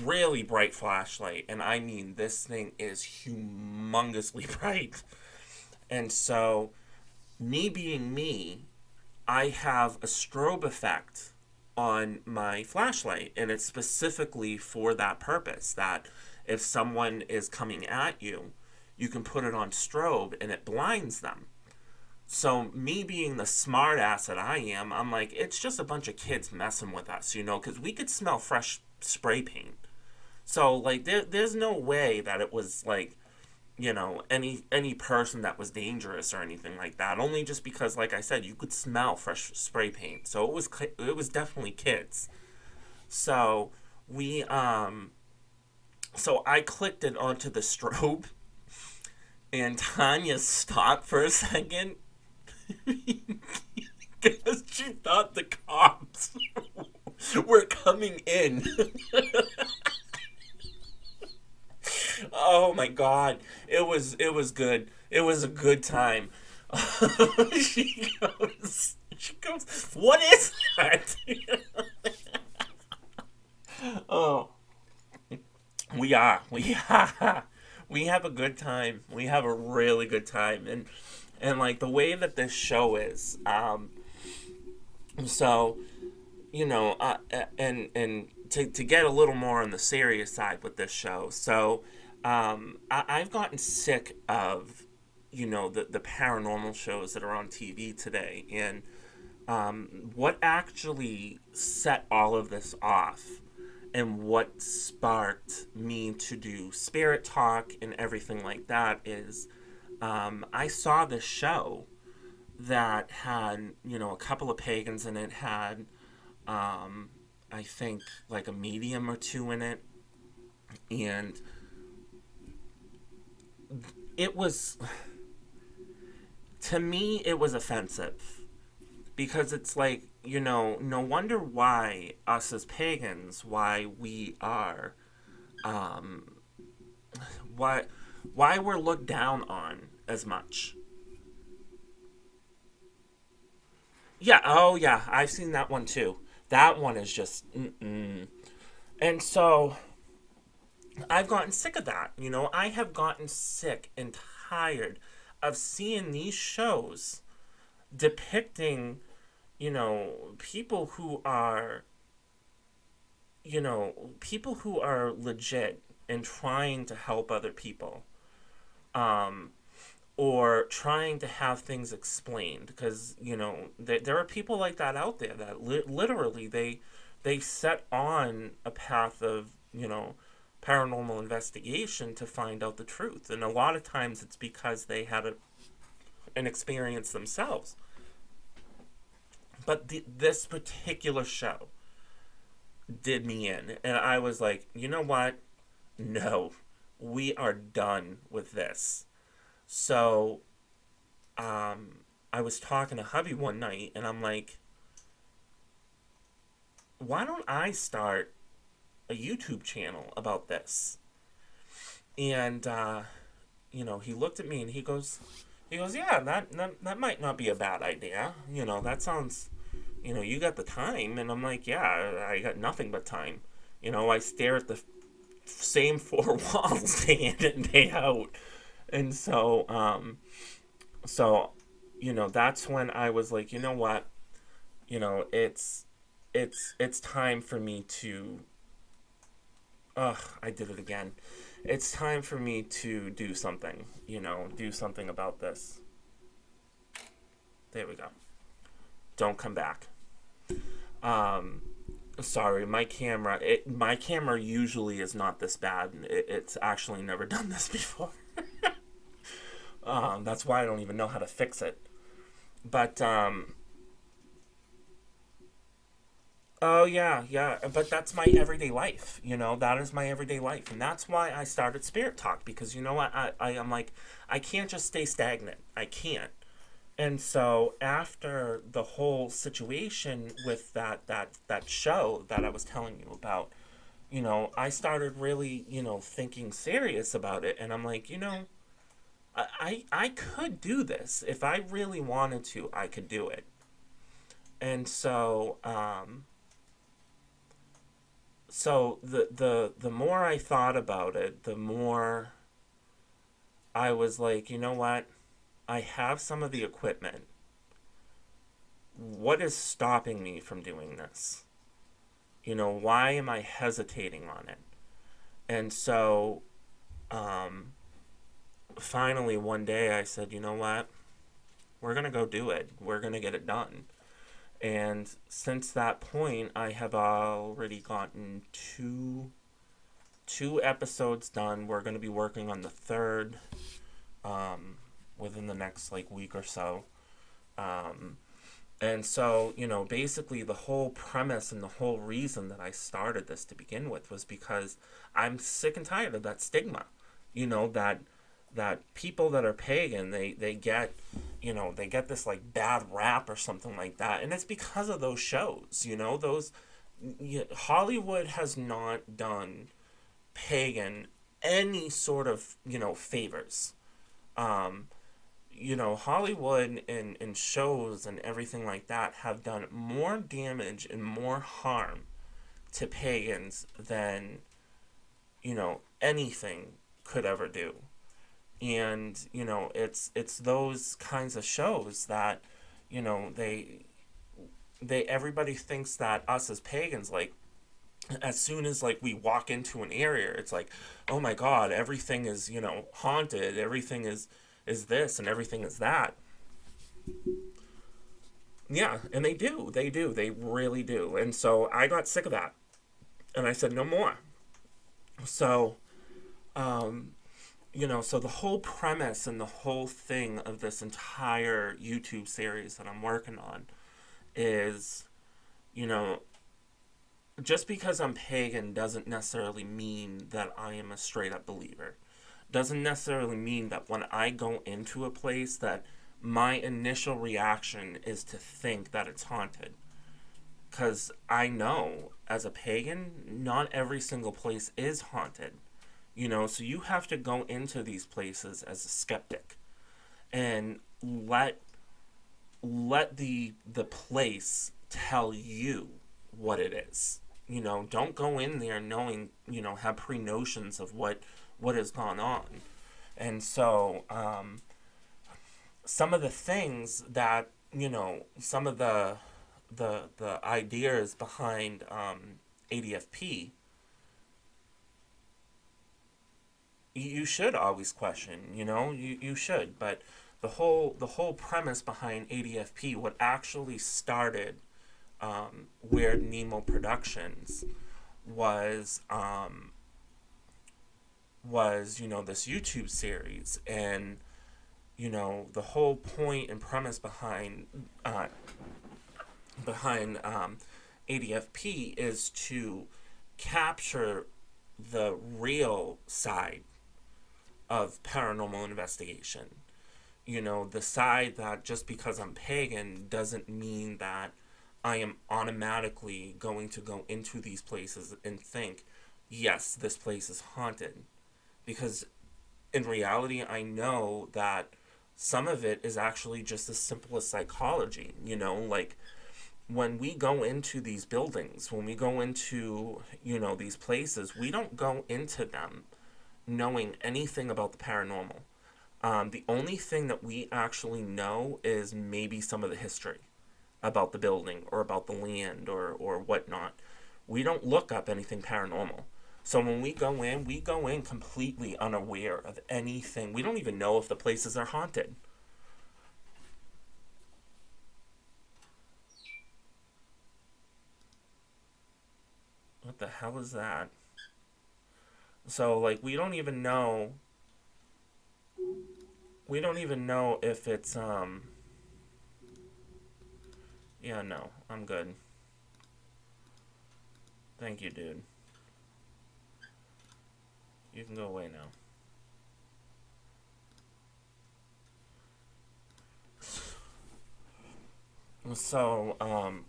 really bright flashlight, and I mean this thing is humongously bright. And so me being me, I have a strobe effect on my flashlight, and it's specifically for that purpose, that if someone is coming at you, you can put it on strobe and it blinds them. So me being the smart ass that I am, I'm like, it's just a bunch of kids messing with us, because we could smell fresh spray paint. So like there's no way that it was like, any person that was dangerous or anything like that. Only just because, like I said, you could smell fresh spray paint. So it was definitely kids. So we so I clicked it onto the strobe, and Tanya stopped for a second because she thought the cops were coming in. Oh my god, it was good. It was a good time. She goes, what is that? Oh, we have a good time. We have a really good time, and like the way that this show is, so and to get a little more on the serious side with this show. So I've gotten sick of the paranormal shows that are on TV today, and what actually set all of this off and what sparked me to do spirit talk and everything like that is I saw this show that had a couple of pagans in it, had I think like a medium or two in it, and it was, to me it was offensive, because it's like, no wonder why us as pagans, why we are why we're looked down on as much. Yeah, oh yeah, I've seen that one too. That one is just mm-mm. And so I've gotten sick of that. I have gotten sick and tired of seeing these shows depicting, people who are, people who are legit and trying to help other people. Um, or trying to have things explained, because there are people like that out there that literally they set on a path of paranormal investigation to find out the truth, and a lot of times it's because they had an experience themselves. But this particular show did me in, and I was like, you know what, no, we are done with this. So I was talking to hubby one night, and I'm like, why don't I start a YouTube channel about this? And he looked at me and he goes, yeah, that might not be a bad idea. That sounds, you got the time. And I'm like, yeah, I got nothing but time. I stare at the same four walls day in and day out. And so that's when I was like, you know what, it's time for me to, ugh, I did it again. It's time for me to do something, do something about this. There we go. Don't come back. Sorry, my camera usually is not this bad. It's actually never done this before. That's why I don't even know how to fix it. But oh yeah. But that's my everyday life. That is my everyday life, and that's why I started Spirit Talk, because I am like, I can't just stay stagnant. I can't. And so after the whole situation with that show that I was telling you about, I started really, thinking serious about it, and I'm like, I could do this if I really wanted to. I could do it. And so the more I thought about it, the more I was like, you know what? I have some of the equipment. What is stopping me from doing this? Why am I hesitating on it? And so, um, finally, one day I said, you know what? We're going to go do it. We're going to get it done. And since that point, I have already gotten two episodes done. We're going to be working on the third within the next like week or so. Um, And so, basically the whole premise and the whole reason that I started this to begin with was because I'm sick and tired of that stigma. That people that are pagan, they get, they get this like bad rap or something like that. And it's because of those shows, Hollywood has not done pagan any sort of, favors. Um, Hollywood and shows and everything like that have done more damage and more harm to pagans than, anything could ever do. And, it's those kinds of shows that, they everybody thinks that us as pagans, like, as soon as like we walk into an area, it's like, oh my god, everything is, haunted, everything is this and everything is that. Yeah, and they really do. And so I got sick of that, and I said no more. So, um, so the whole premise and the whole thing of this entire YouTube series that I'm working on is, you know, just because I'm pagan doesn't necessarily mean that I am a straight up believer. Doesn't necessarily mean that when I go into a place that my initial reaction is to think that it's haunted. Because I know as a pagan, not every single place is haunted. So you have to go into these places as a skeptic and let the place tell you what it is. Don't go in there knowing, have pre-notions of what has gone on. And so, some of the things that, some of the ideas behind ADFP, you should always question. You should. But the whole premise behind ADFP, what actually started Weird Nemo Productions, was this YouTube series. And the whole point and premise behind ADFP is to capture the real side of paranormal investigation. The side that just because I'm pagan doesn't mean that I am automatically going to go into these places and think, yes, this place is haunted. Because in reality, I know that some of it is actually just as simple as psychology. Like when we go into these buildings, when we go into, these places, we don't go into them knowing anything about the paranormal. The only thing that we actually know is maybe some of the history about the building or about the land or whatnot. We don't look up anything paranormal. So when we go in completely unaware of anything. We don't even know if the places are haunted. What the hell is that? So like we don't even know if it's yeah, no, I'm good. Thank you, dude. You can go away now. So,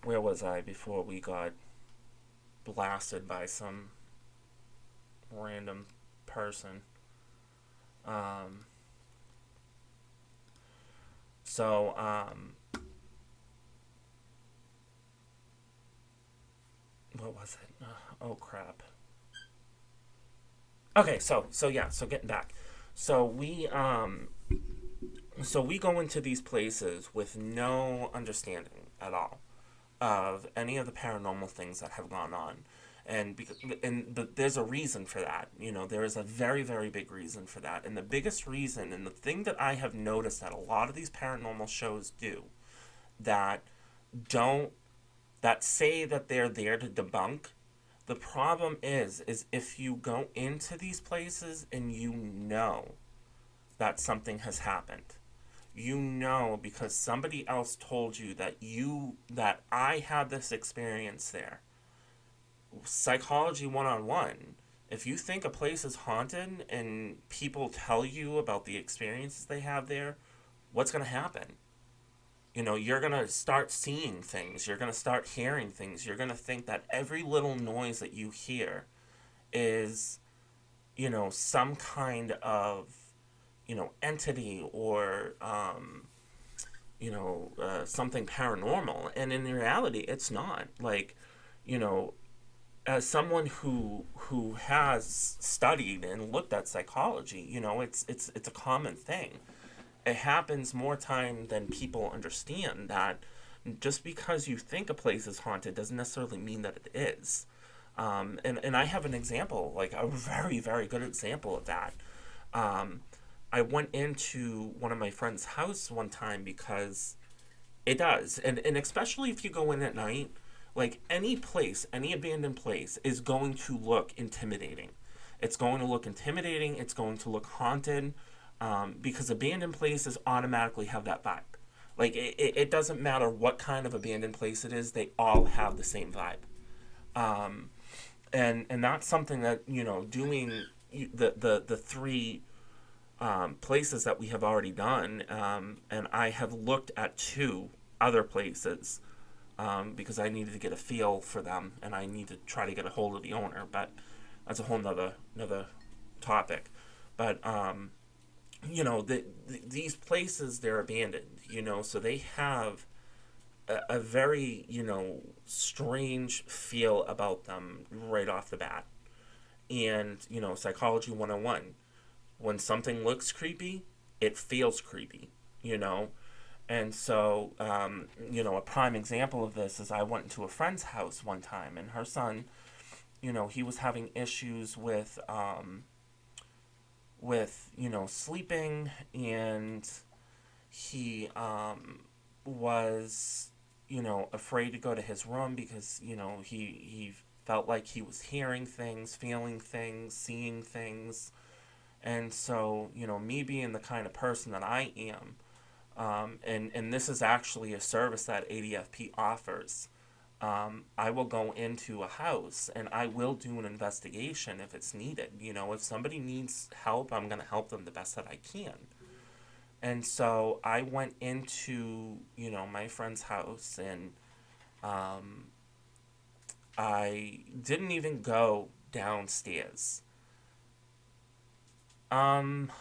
where was I before we got blasted by some random person? Um, so, what was it? Oh crap. Okay, so getting back. So we go into these places with no understanding at all of any of the paranormal things that have gone on. But there's a reason for that. There is a very, very big reason for that. And the biggest reason, and the thing that I have noticed that a lot of these paranormal shows do, that don't that say that they're there to debunk. The problem is if you go into these places and you know that something has happened, because somebody else told you that I had this experience there. Psychology 101. If you think a place is haunted and people tell you about the experiences they have there, what's going to happen? You're going to start seeing things. You're going to start hearing things. You're going to think that every little noise that you hear is, some kind of, entity or, something paranormal. And in reality, it's not. Like, you know, as someone who has studied and looked at psychology, it's a common thing. It happens more time than people understand that just because you think a place is haunted doesn't necessarily mean that it is. And I have an example, like a very, very good example of that. Um, I went into one of my friend's house one time because it does. And especially if you go in at night, like any place, any abandoned place is going to look intimidating. It's going to look intimidating. It's going to look haunted, because abandoned places automatically have that vibe. Like it doesn't matter what kind of abandoned place it is, they all have the same vibe. Um, and that's something that doing the three places that we have already done, and I have looked at two other places, because I needed to get a feel for them and I need to try to get a hold of the owner, but that's a whole nother topic. But these places, they're abandoned, so they have a very strange feel about them right off the bat. And psychology 101, when something looks creepy, it feels creepy, you know and so, a prime example of this is I went into a friend's house one time, and her son, he was having issues with sleeping, and he was afraid to go to his room because he felt like he was hearing things, feeling things, seeing things. And so, me being the kind of person that I am, and this is actually a service that ADFP offers. I will go into a house and I will do an investigation if it's needed. If somebody needs help, I'm going to help them the best that I can. And so I went into, my friend's house, and um, I didn't even go downstairs. Um,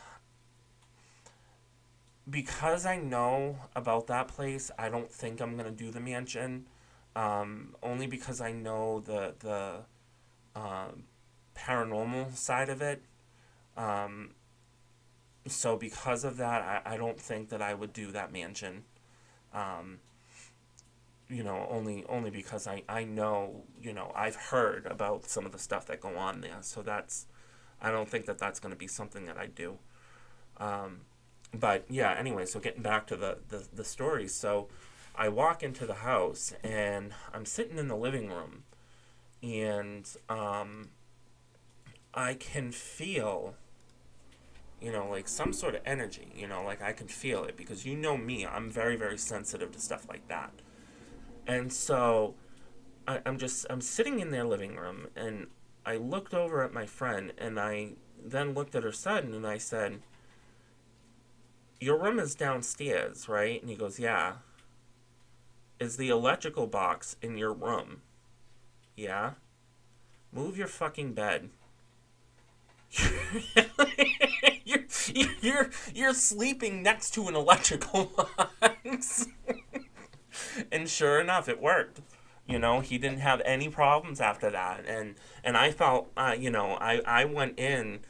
because I know about that place, I don't think I'm gonna do the mansion. Only because I know the um, paranormal side of it. Um, so because of that, I don't think that I would do that mansion. Um, only because I know, I've heard about some of the stuff that go on there. So I don't think that that's going to be something that I do. Um, but yeah, anyway, so getting back to the story. So I walk into the house and I'm sitting in the living room, and I can feel, like some sort of energy, like I can feel it because me, I'm very, very sensitive to stuff like that. And so I'm sitting in their living room, and I looked over at my friend, and I then looked at her son, and I said, "Your room is downstairs, right?" And he goes, "Yeah." is the electrical box in your room. Yeah? Move your fucking bed. you're, you're sleeping next to an electrical box. And sure enough, it worked. He didn't have any problems after that. And I felt, I went in,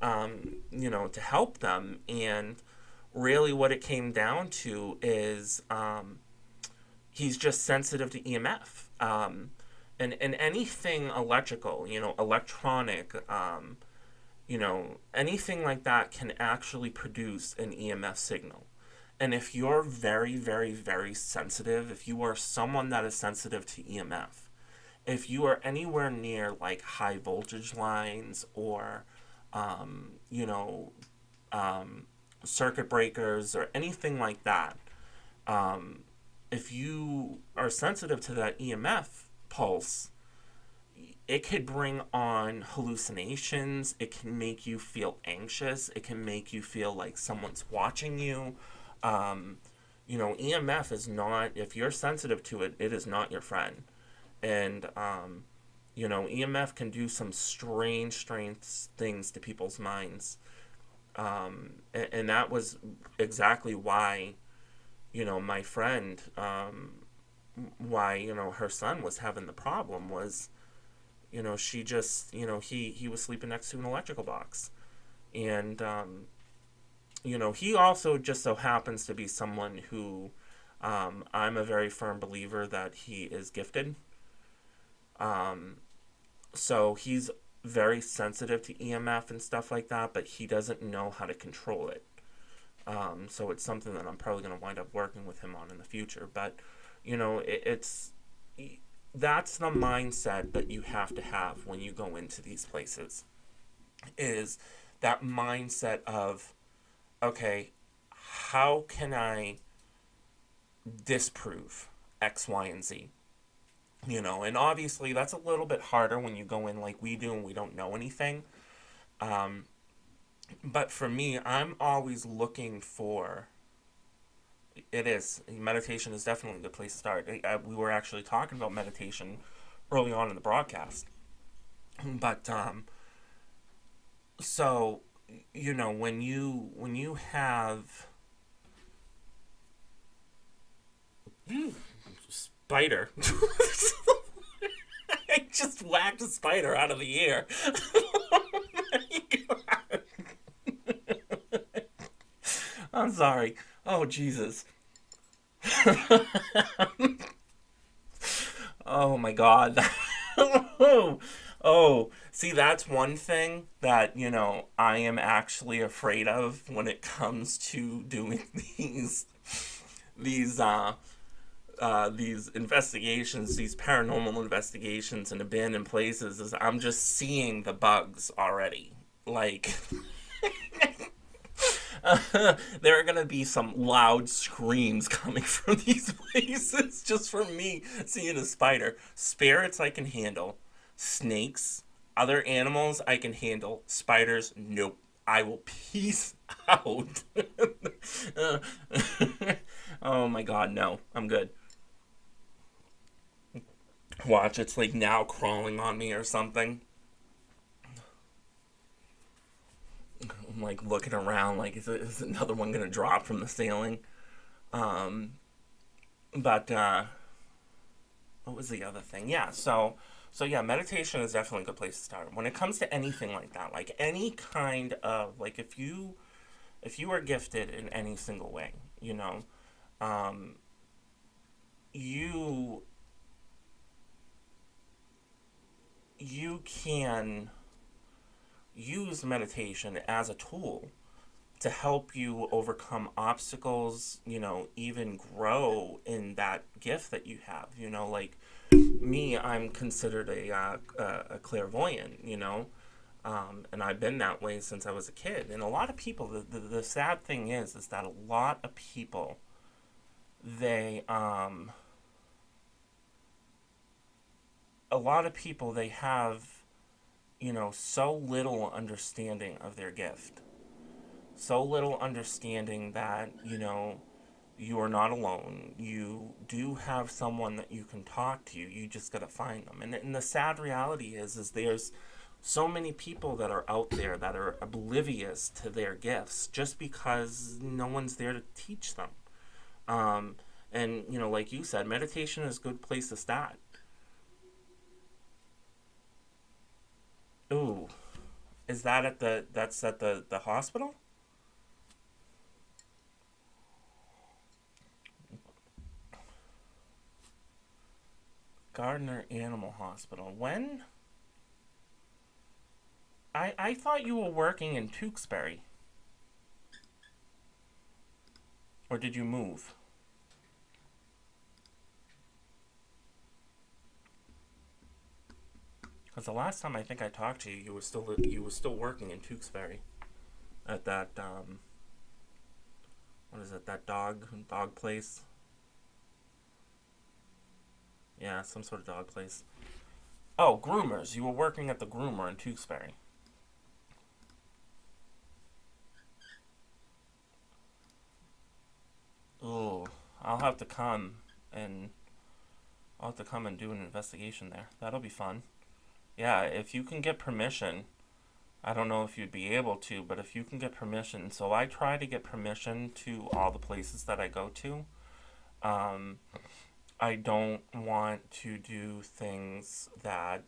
to help them. And really what it came down to is he's just sensitive to EMF. And anything electrical, electronic, anything like that can actually produce an EMF signal. And if you're very, very, very sensitive, if you are someone that is sensitive to EMF, if you are anywhere near like high voltage lines or, um, you know, circuit breakers or anything like that, um, if you are sensitive to that EMF pulse, it could bring on hallucinations. It can make you feel anxious. It can make you feel like someone's watching you. Um, EMF is not, if you're sensitive to it, it is not your friend. And, EMF can do some strange, strange things to people's minds. And that was exactly why, my friend, why, her son was having the problem was, she just, he was sleeping next to an electrical box. And, he also just so happens to be someone who I'm a very firm believer that he is gifted. Um, so he's very sensitive to EMF and stuff like that, but he doesn't know how to control it. So it's something that I'm probably going to wind up working with him on in the future. But, it's that's the mindset that you have to have when you go into these places, is that mindset of, okay, how can I disprove X, Y, and Z? And obviously that's a little bit harder when you go in like we do and we don't know anything. Um, but for me, I'm always looking for. It is meditation is definitely a good place to start. We were actually talking about meditation early on in the broadcast, but so when you have spider. I just whacked a spider out of the air. I'm sorry. Oh, Jesus. Oh, my God. Oh, see, that's one thing that, I am actually afraid of when it comes to doing these, these investigations, these paranormal investigations in abandoned places, is I'm just seeing the bugs already. Like, there are gonna be some loud screams coming from these places just from me seeing a spider. Spirits I can handle. Snakes, other animals I can handle. Spiders, nope. I will peace out. Oh my god, no. I'm good. Watch, it's like now crawling on me or something. I'm like looking around, like, is another one gonna drop from the ceiling? Um, but what was the other thing? Yeah, so yeah, meditation is definitely a good place to start when it comes to anything like that. Like any kind of like if you are gifted in any single way, um, you you can use meditation as a tool to help you overcome obstacles, even grow in that gift that you have. Like me, I'm considered a clairvoyant, and I've been that way since I was a kid. And a lot of people, the sad thing is that a lot of people, they, they have, so little understanding of their gift, so little understanding that, you are not alone. You do have someone that you can talk to. You just got to find them. And the sad reality is there's so many people that are out there that are oblivious to their gifts just because no one's there to teach them. Um, and like you said, meditation is a good place to start. Ooh, is that that's at the hospital? Gardner Animal Hospital. When? I thought you were working in Tewksbury. Or did you move? Because the last time I think I talked to you, you were still working in Tewksbury at that what is it, that dog place? Yeah, some sort of dog place. Oh, groomers. You were working at the groomer in Tewksbury. Oh, I'll have to come and I'll have to come and do an investigation there. That'll be fun. Yeah, if you can get permission, I don't know if you'd be able to, but if you can get permission, so I try to get permission to all the places that I go to. Um, I don't want to do things that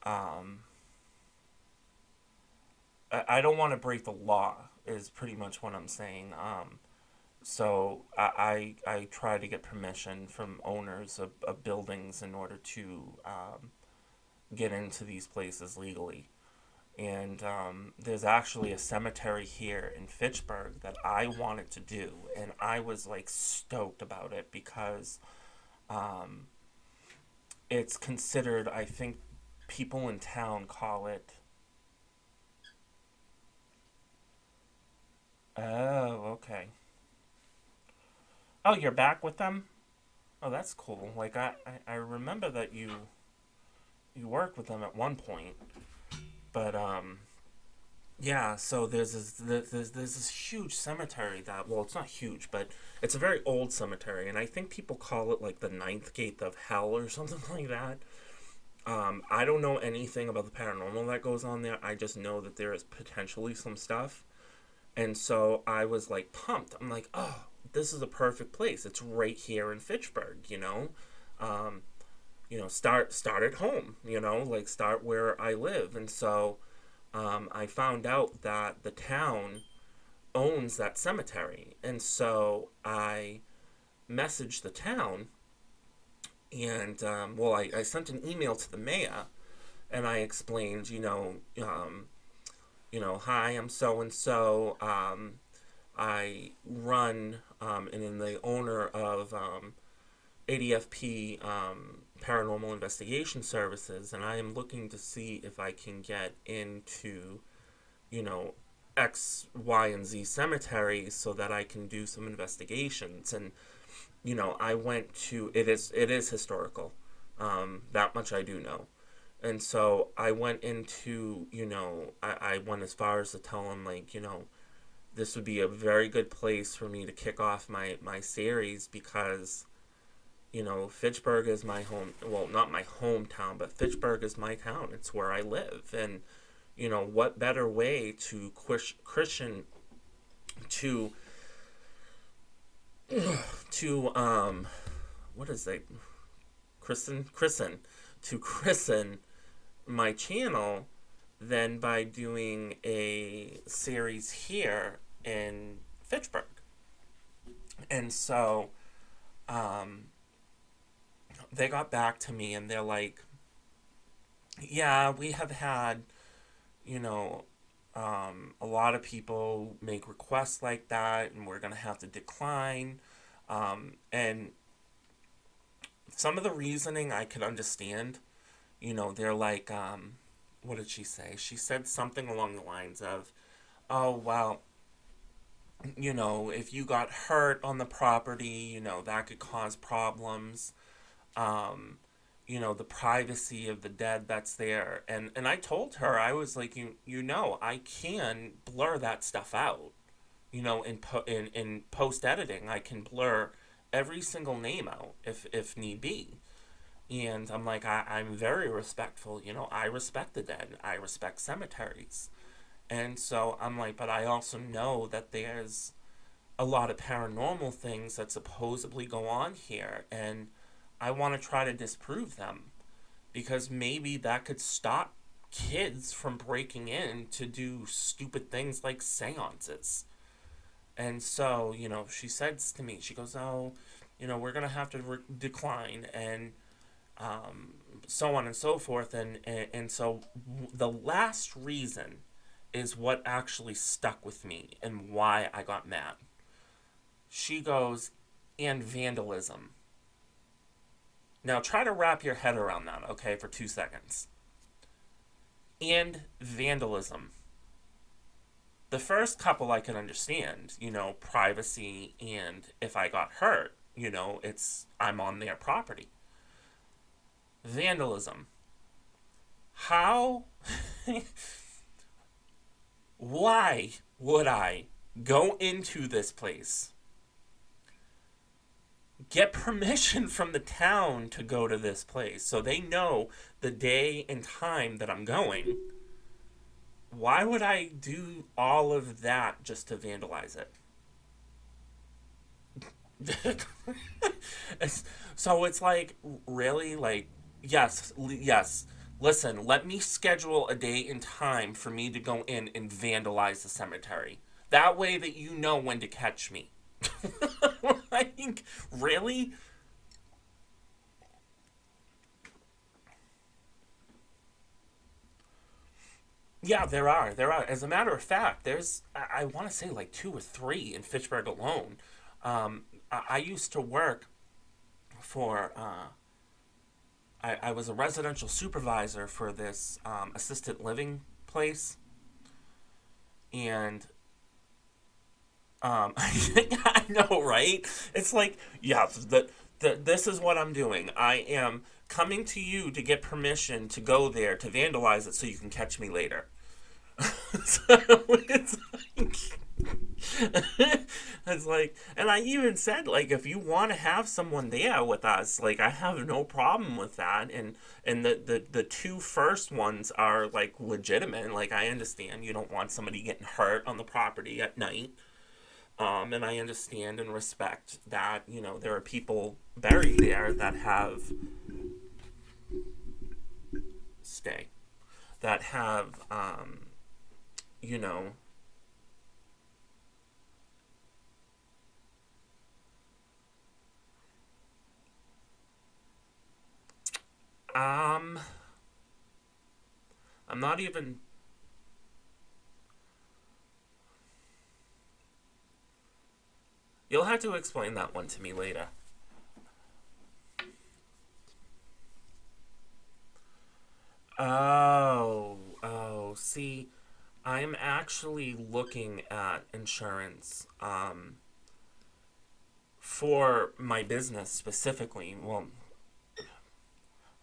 um, I don't want to break the law. Is pretty much what I'm saying. So I try to get permission from owners of buildings in order to get into these places legally. And there's actually a cemetery here in Fitchburg that I wanted to do, and I was like stoked about it because um, it's considered. I think people in town call it. Oh, okay. Oh, you're back with them. Oh, that's cool. Like I remember that you worked with them at one point, but yeah, so there's this huge cemetery that, well, it's not huge, but it's a very old cemetery, and I think people call it like the ninth gate of hell or something like that. I don't know anything about the paranormal that goes on there. I just know that there is potentially some stuff, and so I was like pumped. I'm like, oh, this is a perfect place. It's right here in Fitchburg. Um, start at home. Like start where I live, and so I found out that the town owns that cemetery. And so I messaged the town and, well, I sent an email to the mayor and I explained, hi, I'm so and so. I run and am the owner of ADFP Paranormal Investigation Services, and I am looking to see if I can get into you know, X, Y, and Z cemeteries so that I can do some investigations. And I went to it is historical. That much I do know. And so I went into I went as far as to tell him like this would be a very good place for me to kick off my series because Fitchburg is my home. Well, not my hometown, but Fitchburg is my town. It's where I live, and what better way to Christian to to what is it? Christen to christen my channel than by doing a series here in Fitchburg. And so they got back to me and they're like, yeah, we have had you know, a lot of people make requests like that, and we're going to have to decline. And some of the reasoning I could understand. They're like, what did she say? She said something along the lines of, oh, well, if you got hurt on the property, that could cause problems. Um, the privacy of the dead that's there. And I told her, I was like, I can blur that stuff out. in post editing, I can blur every single name out if need be. And I'm like, I'm very respectful. I respect the dead. I respect cemeteries. And so I'm like, but I also know that there's a lot of paranormal things that supposedly go on here. And I want to try to disprove them because maybe that could stop kids from breaking in to do stupid things like seances. And so, she says to me, she goes, oh, we're going to have to decline. And um, so on and so forth. And so the last reason is what actually stuck with me and why I got mad. She goes, and vandalism. Now try to wrap your head around that, okay, for 2 seconds. And vandalism. The first couple I can understand, privacy, and if I got hurt, I'm on their property. Vandalism. How? Why would I go into this place, get permission from the town to go to this place so they know the day and time that I'm going? Why would I do all of that just to vandalize it? So it's like, really? Like, yes, yes. Listen, let me schedule a day and time for me to go in and vandalize the cemetery. That way that you know when to catch me. Like, really? Yeah, there are. There are. As a matter of fact, I want to say like two or three in Fitchburg alone. I used to work for, I was a residential supervisor for this assisted living place. And I know, right? It's like, yeah, this is what I'm doing. I am coming to you to get permission to go there to vandalize it so you can catch me later. So it's like, it's like, and I even said, like, if you want to have someone there with us, like, I have no problem with that. And the two first ones are like legitimate. Like, I understand you don't want somebody getting hurt on the property at night. And I understand and respect that, there are people buried there that have stay that have you know um I'm not even. You'll have to explain that one to me later. Oh, see, I'm actually looking at insurance for my business specifically. Well,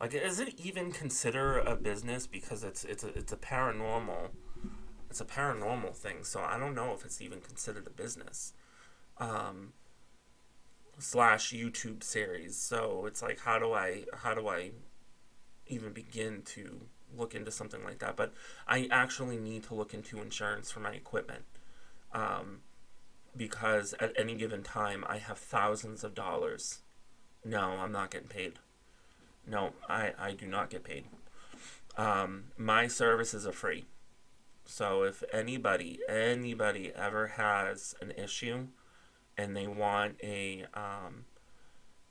like, is it even consider a business because it's a paranormal, it's a paranormal thing. So I don't know if it's even considered a business. Um, Slash YouTube series. So it's like, how do I even begin to look into something like that? But I actually need to look into insurance for my equipment, um, because at any given time I have thousands of dollars. No, I'm not getting paid. No, I do not get paid. My services are free. So if anybody ever has an issue and they want a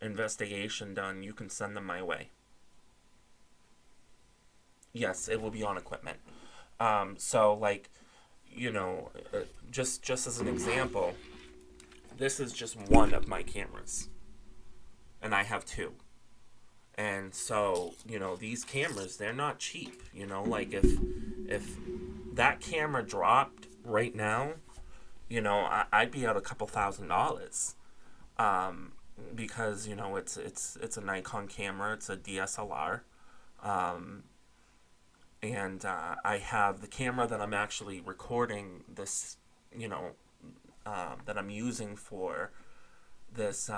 investigation done, you can send them my way. Yes, it will be on equipment. So like, just as an example, this is just one of my cameras, and I have two. And so, these cameras, they're not cheap. Like, if that camera dropped right now, I'd be out a couple $1,000s. Because it's a Nikon camera, it's a DSLR. Um, and I have the camera that I'm actually recording this, you know, that I'm using for this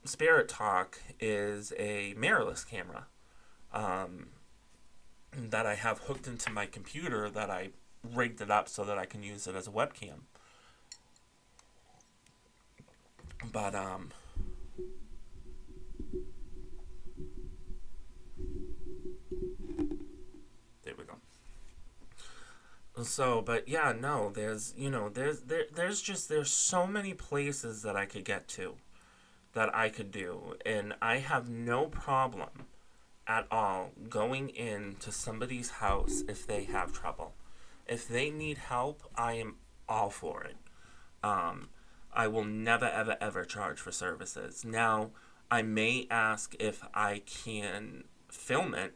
Spirit Talk is a mirrorless camera um, that I have hooked into my computer, that I rigged it up so that I can use it as a webcam. But there we go. So, but yeah, no, there's there's so many places that I could get to, that I could do, and I have no problem at all going into somebody's house if they have trouble. If they need help, I am all for it. Um, I will never, ever, ever charge for services. Now, I may ask if I can film it,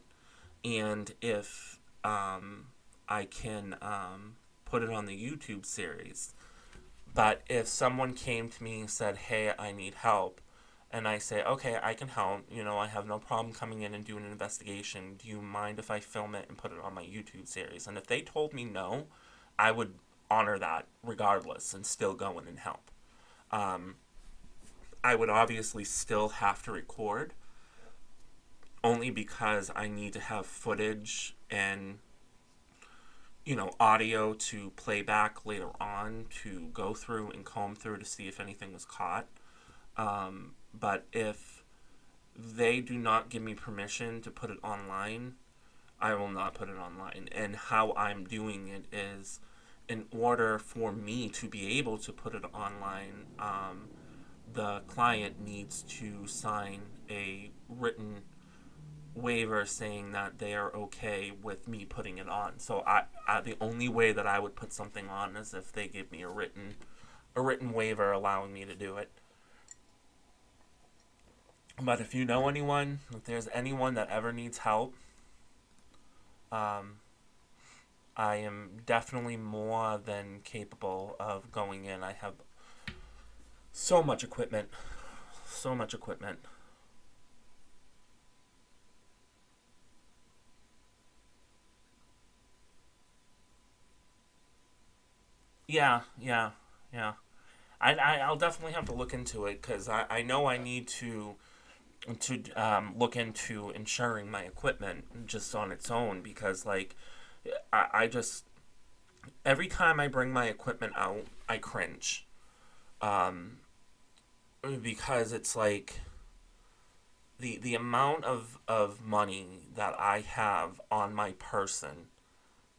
and if I can put it on the YouTube series. But if someone came to me and said, "Hey, I need help," and I say, "Okay, I can help. I have no problem coming in and doing an investigation. Do you mind if I film it and put it on my YouTube series?" And if they told me no, I would honor that regardless and still go in and help. Um, I would obviously still have to record, only because I need to have footage and audio to play back later on, to go through and comb through to see if anything was caught. But if they do not give me permission to put it online, I will not put it online. And how I'm doing it is, in order for me to be able to put it online, the client needs to sign a written waiver saying that they are okay with me putting it on. So the only way that I would put something on is if they give me a written waiver allowing me to do it. But if you know anyone, if there's anyone that ever needs help, um, I am definitely more than capable of going in. I have so much equipment, so much equipment. Yeah, yeah, yeah. I'll definitely have to look into it, because I know I need to look into insuring my equipment just on its own, because like I just, every time I bring my equipment out, I cringe, um, because it's like the amount of money that I have on my person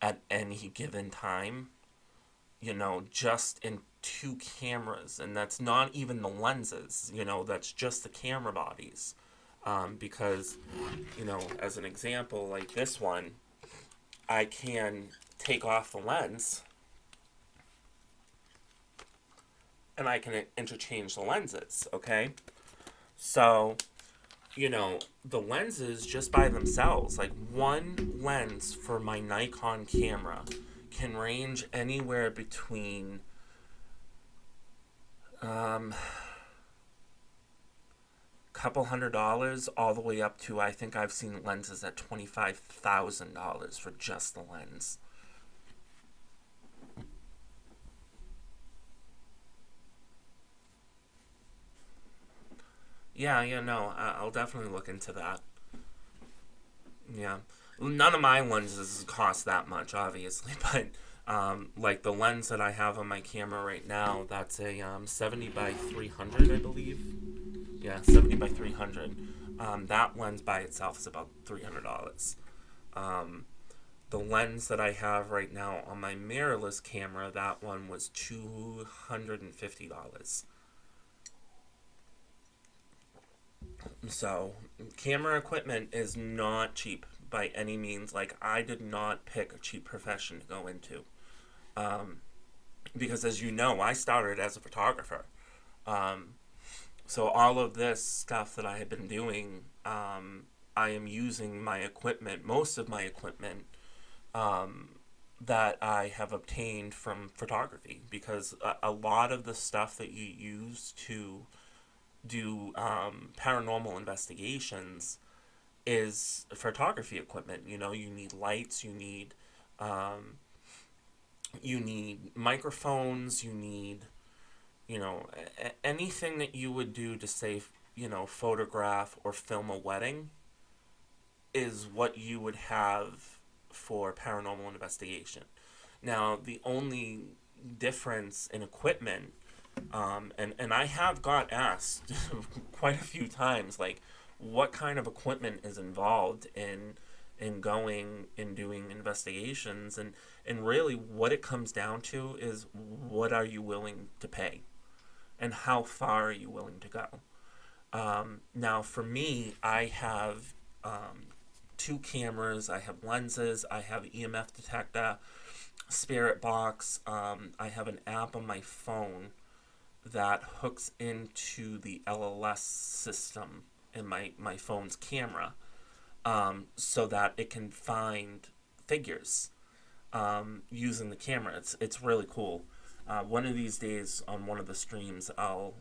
at any given time, just in two cameras, and that's not even the lenses, that's just the camera bodies. Because, as an example, like this one, I can take off the lens and I can interchange the lenses, okay? So, the lenses just by themselves, like one lens for my Nikon camera can range anywhere between um, couple $100 all the way up to, I think I've seen lenses at $25,000 for just the lens. Yeah, yeah, no, I'll definitely look into that. Yeah, none of my lenses cost that much, obviously, but like the lens that I have on my camera right now, that's a 70 by 300, I believe. Yeah, 70 by 300. That lens by itself is about $300. Um, the lens that I have right now on my mirrorless camera, that one was $250. So, camera equipment is not cheap by any means. Like, I did not pick a cheap profession to go into. Um, because, as you know, I started as a photographer. Um, so, all of this stuff that I have been doing, I am using my equipment, most of my equipment, um, that I have obtained from photography. Because a lot of the stuff that you use to do paranormal investigations is photography equipment. You need lights, you need um, You need microphones, you need, anything that you would do to say, photograph or film a wedding is what you would have for paranormal investigation. Now, the only difference in equipment, and I have got asked quite a few times, like, what kind of equipment is involved in going and doing investigations, and really what it comes down to is what are you willing to pay and how far are you willing to go. Now, for me, I have two cameras, I have lenses, I have EMF detector, spirit box. I have an app on my phone that hooks into the LLS system in my phone's camera, so that it can find figures using the camera. It's really cool. One of these days on one of the streams, I'll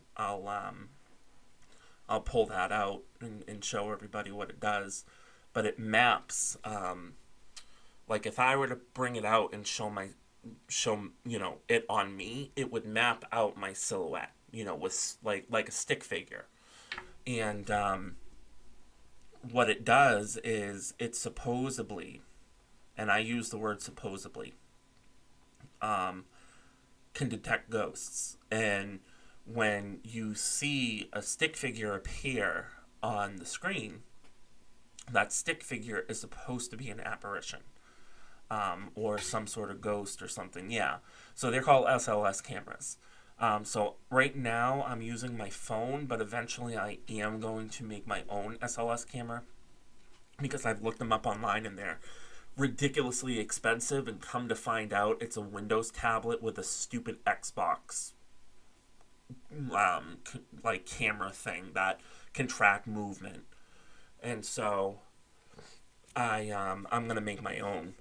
pull that out and show everybody what it does. But it maps. Like if I were to bring it out and show it on me, it would map out my silhouette. With like a stick figure. And what it does is it supposedly, and I use the word supposedly, can detect ghosts. And when you see a stick figure appear on the screen, that stick figure is supposed to be an apparition, or some sort of ghost or something. Yeah. So they're called SLS cameras. So right now I'm using my phone, but eventually I am going to make my own SLS camera because I've looked them up online and they're ridiculously expensive, and come to find out it's a Windows tablet with a stupid Xbox like camera thing that can track movement. And so I'm gonna make my own.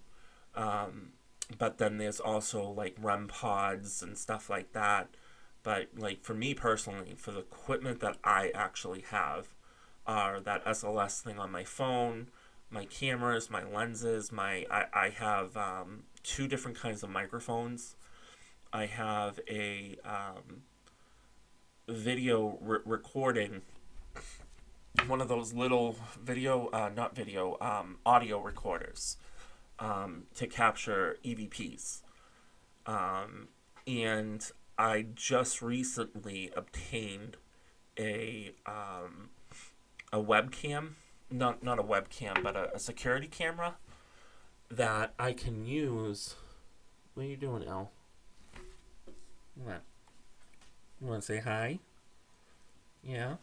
But then there's also like REM pods and stuff like that. But like for me personally, for the equipment that I actually have, are that SLS thing on my phone, my cameras, my lenses, I have two different kinds of microphones. I have a video recording, one of those little video, not video, audio recorders, to capture EVPs. And I just recently obtained a webcam, not a webcam, but a security camera that I can use. What are you doing, Elle? What? You want to say hi? Yeah.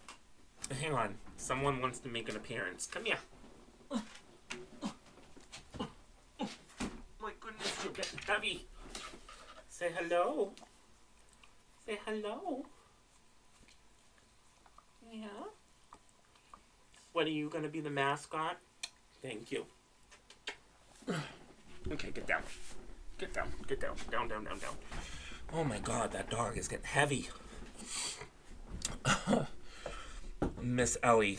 Hang on. Someone wants to make an appearance. Come here. My goodness, you're getting heavy. Say hello. Say hello. Yeah. What, are you going to be the mascot? Thank you. Okay, get down. Get down. Get down. Down, down, down, down. Oh my god, that dog is getting heavy. Miss Ellie,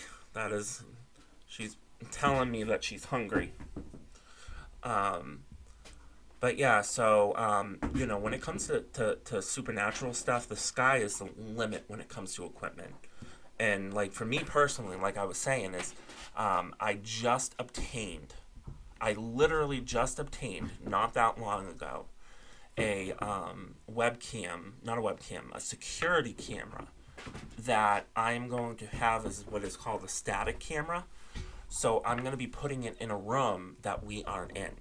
she's telling me that she's hungry. But yeah, so, when it comes to supernatural stuff, the sky is the limit when it comes to equipment. And, like, for me personally, like I was saying, is I literally just obtained, not that long ago, a a security camera that I'm going to have as what is called a static camera. So I'm going to be putting it in a room that we aren't in.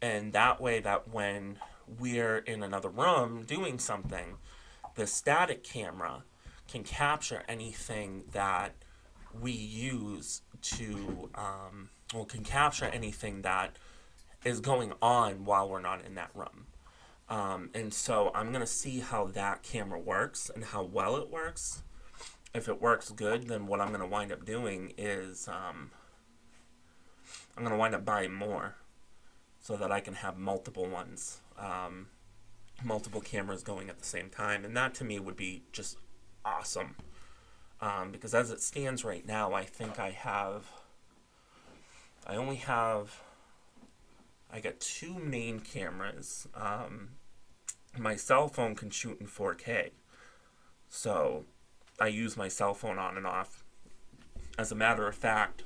And that way, that when we're in another room doing something, the static camera can capture anything that we use to, can capture anything that is going on while we're not in that room. And so I'm going to see how that camera works and how well it works. If it works good, then what I'm going to wind up doing is I'm going to wind up buying more so that I can have multiple ones, multiple cameras going at the same time. And that to me would be just awesome. Because as it stands right now, I think I only have I got two main cameras. My cell phone can shoot in 4K, so I use my cell phone on and off. As a matter of fact,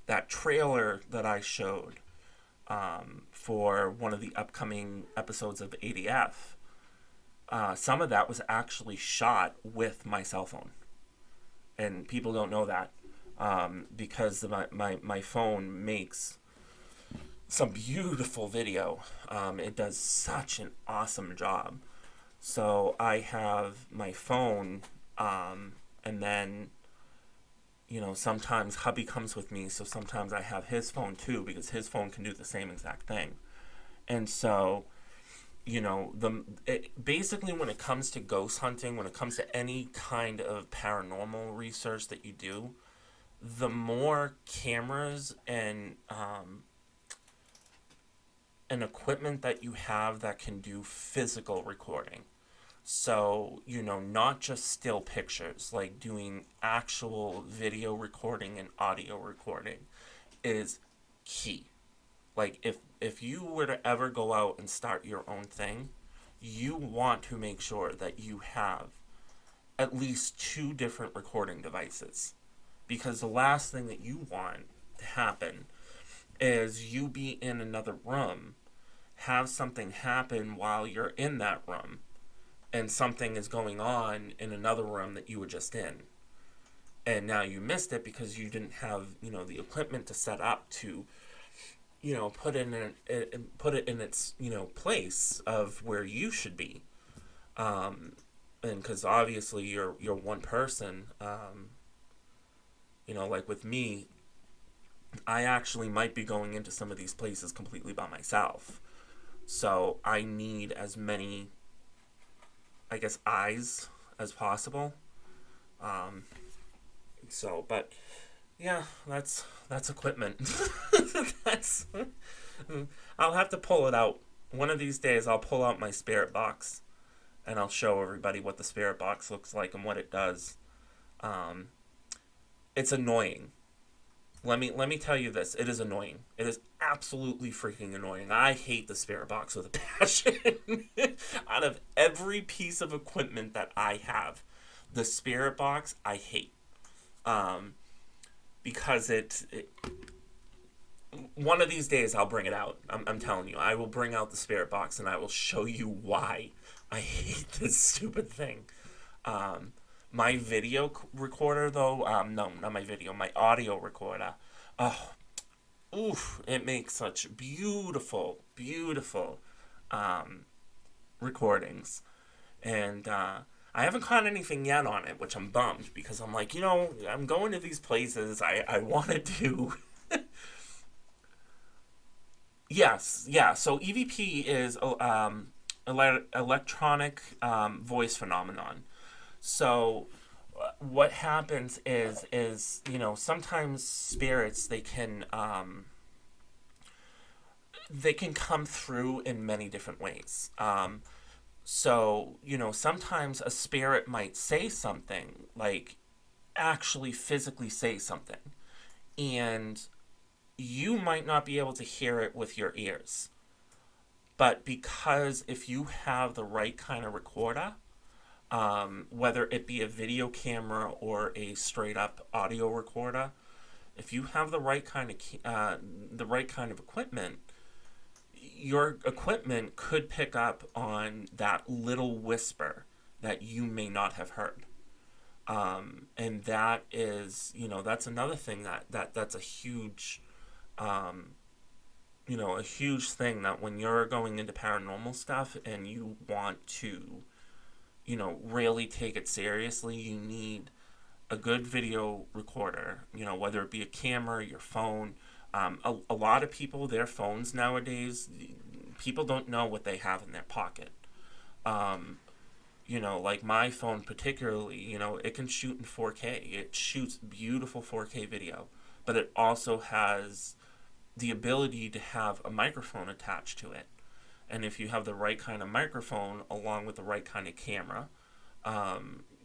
that trailer that I showed for one of the upcoming episodes of ADF, some of that was actually shot with my cell phone. And people don't know that because my phone makes some beautiful video. It does such an awesome job. So I have my phone, and then, sometimes hubby comes with me, so sometimes I have his phone too, because his phone can do the same exact thing. And so, basically when it comes to ghost hunting, when it comes to any kind of paranormal research that you do, the more cameras and equipment that you have that can do physical recording. So, not just still pictures, like doing actual video recording and audio recording is key. Like if you were to ever go out and start your own thing, you want to make sure that you have at least two different recording devices. Because the last thing that you want to happen is you be in another room, have something happen while you're in that room, and something is going on in another room that you were just in. And now you missed it because you didn't have, the equipment to set up to, put it in its, place of where you should be. And because obviously you're one person, like with me, I actually might be going into some of these places completely by myself. So I need as many, I guess, eyes as possible. But yeah, that's equipment. that's I'll have to pull it out. One of these days I'll pull out my spirit box and I'll show everybody what the spirit box looks like and what it does. It's annoying. Let me tell you this. It is annoying. It is absolutely freaking annoying. I hate the spirit box with a passion. Out of every piece of equipment that I have, the spirit box I hate. Because it one of these days I'll bring it out. I'm telling you. I will bring out the spirit box and I will show you why I hate this stupid thing. My video recorder, though, no, not my video, my audio recorder. Oh, oof, it makes such beautiful, beautiful recordings. And I haven't caught anything yet on it, which I'm bummed because I'm like, I'm going to these places. I want to do. Yes, yeah. So EVP is electronic voice phenomenon. So what happens is sometimes spirits they can come through in many different ways. So sometimes a spirit might say something, like actually physically say something, and you might not be able to hear it with your ears. But because if you have the right kind of recorder, whether it be a video camera or a straight up audio recorder, if you have the right kind of equipment, your equipment could pick up on that little whisper that you may not have heard. And that is, that's another thing that's a huge, a huge thing, that when you're going into paranormal stuff and you want to, really take it seriously, you need a good video recorder, whether it be a camera, your phone. A lot of people, their phones nowadays, people don't know what they have in their pocket. Like my phone particularly, it can shoot in 4K. It shoots beautiful 4K video, but it also has the ability to have a microphone attached to it. And if you have the right kind of microphone along with the right kind of camera,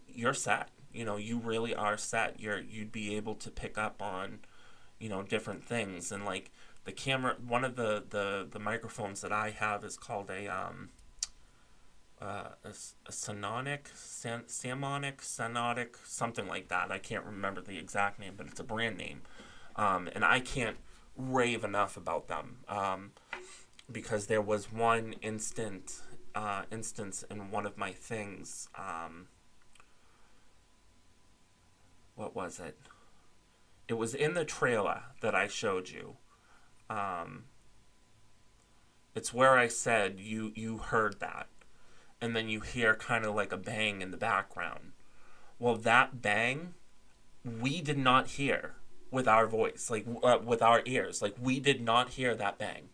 you're set. You really are set. You'd be able to pick up on, different things. And like the camera, one of the microphones that I have is called a Sononic, something like that. I can't remember the exact name, but it's a brand name. And I can't rave enough about them, because there was one instance in one of my things. What was it? It was in the trailer that I showed you. It's where I said you heard that, and then you hear kind of like a bang in the background. Well, that bang we did not hear with our voice, like with our ears. Like, we did not hear that bang.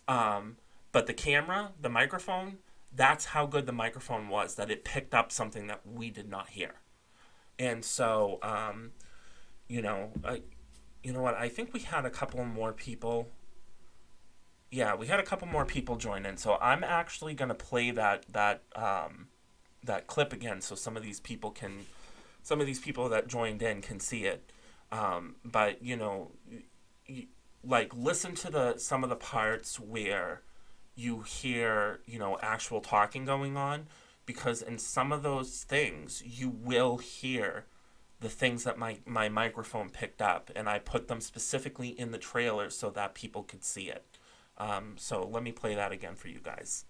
But the camera, the microphone, that's how good the microphone was, that it picked up something that we did not hear. And so, you know, you know what? I think we had a couple more people. Yeah, we had a couple more people join in. So I'm actually gonna play that clip again, so some of these people that joined in can see it. But like, listen to some of the parts where you hear actual talking going on, because in some of those things you will hear the things that my microphone picked up, and I put them specifically in the trailer so that people could see it. So let me play that again for you guys.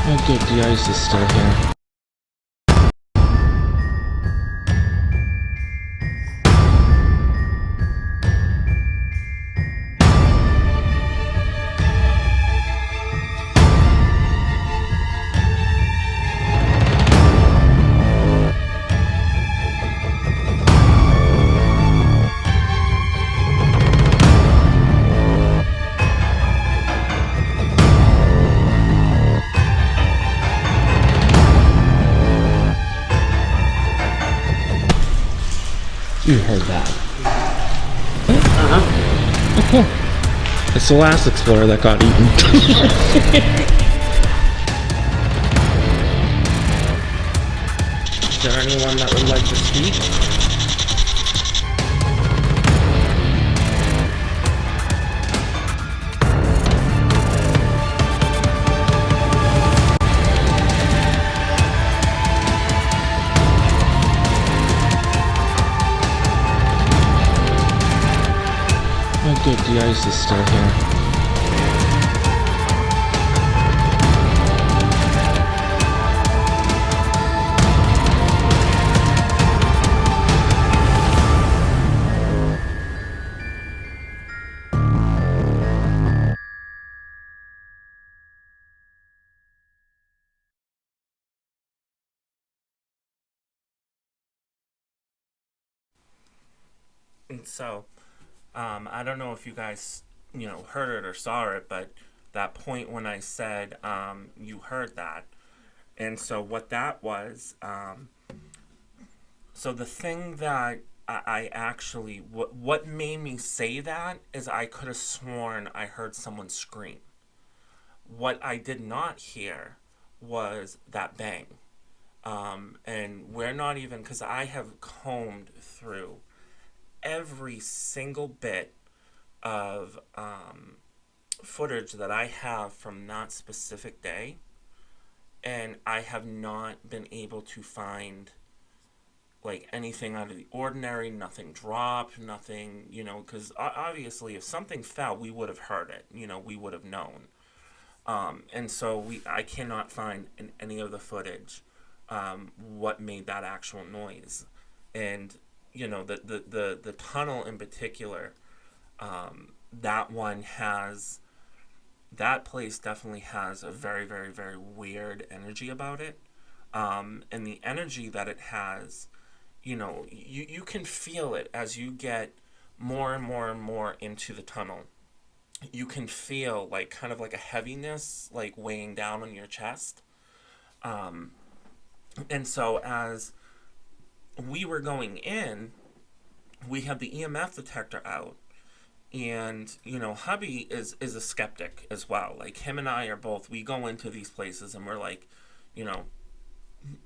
Oh, good, the ice is still here. You heard that. Oh, cool. It's the last explorer that got eaten. Is there anyone that would like to speak? Oh, good, the ice is still here. And so, I don't know if you guys, heard it or saw it, but that point when I said, you heard that. And so what that was, so the thing that I actually, what made me say that is I could have sworn I heard someone scream. What I did not hear was that bang. And we're not even, because I have combed through every single bit of footage that I have from that specific day, and I have not been able to find like anything out of the ordinary, nothing dropped, nothing, because obviously if something fell, we would have heard it, we would have known. And so I cannot find in any of the footage what made that actual noise. And, the tunnel in particular, that one has, that place definitely has a very, very, very weird energy about it. And the energy that it has, you can feel it as you get more and more and more into the tunnel. You can feel like kind of like a heaviness like weighing down on your chest. Um, and so as we were going in, we had the EMF detector out. And, hubby is a skeptic as well. Like, him and I are both, we go into these places and we're like, you know,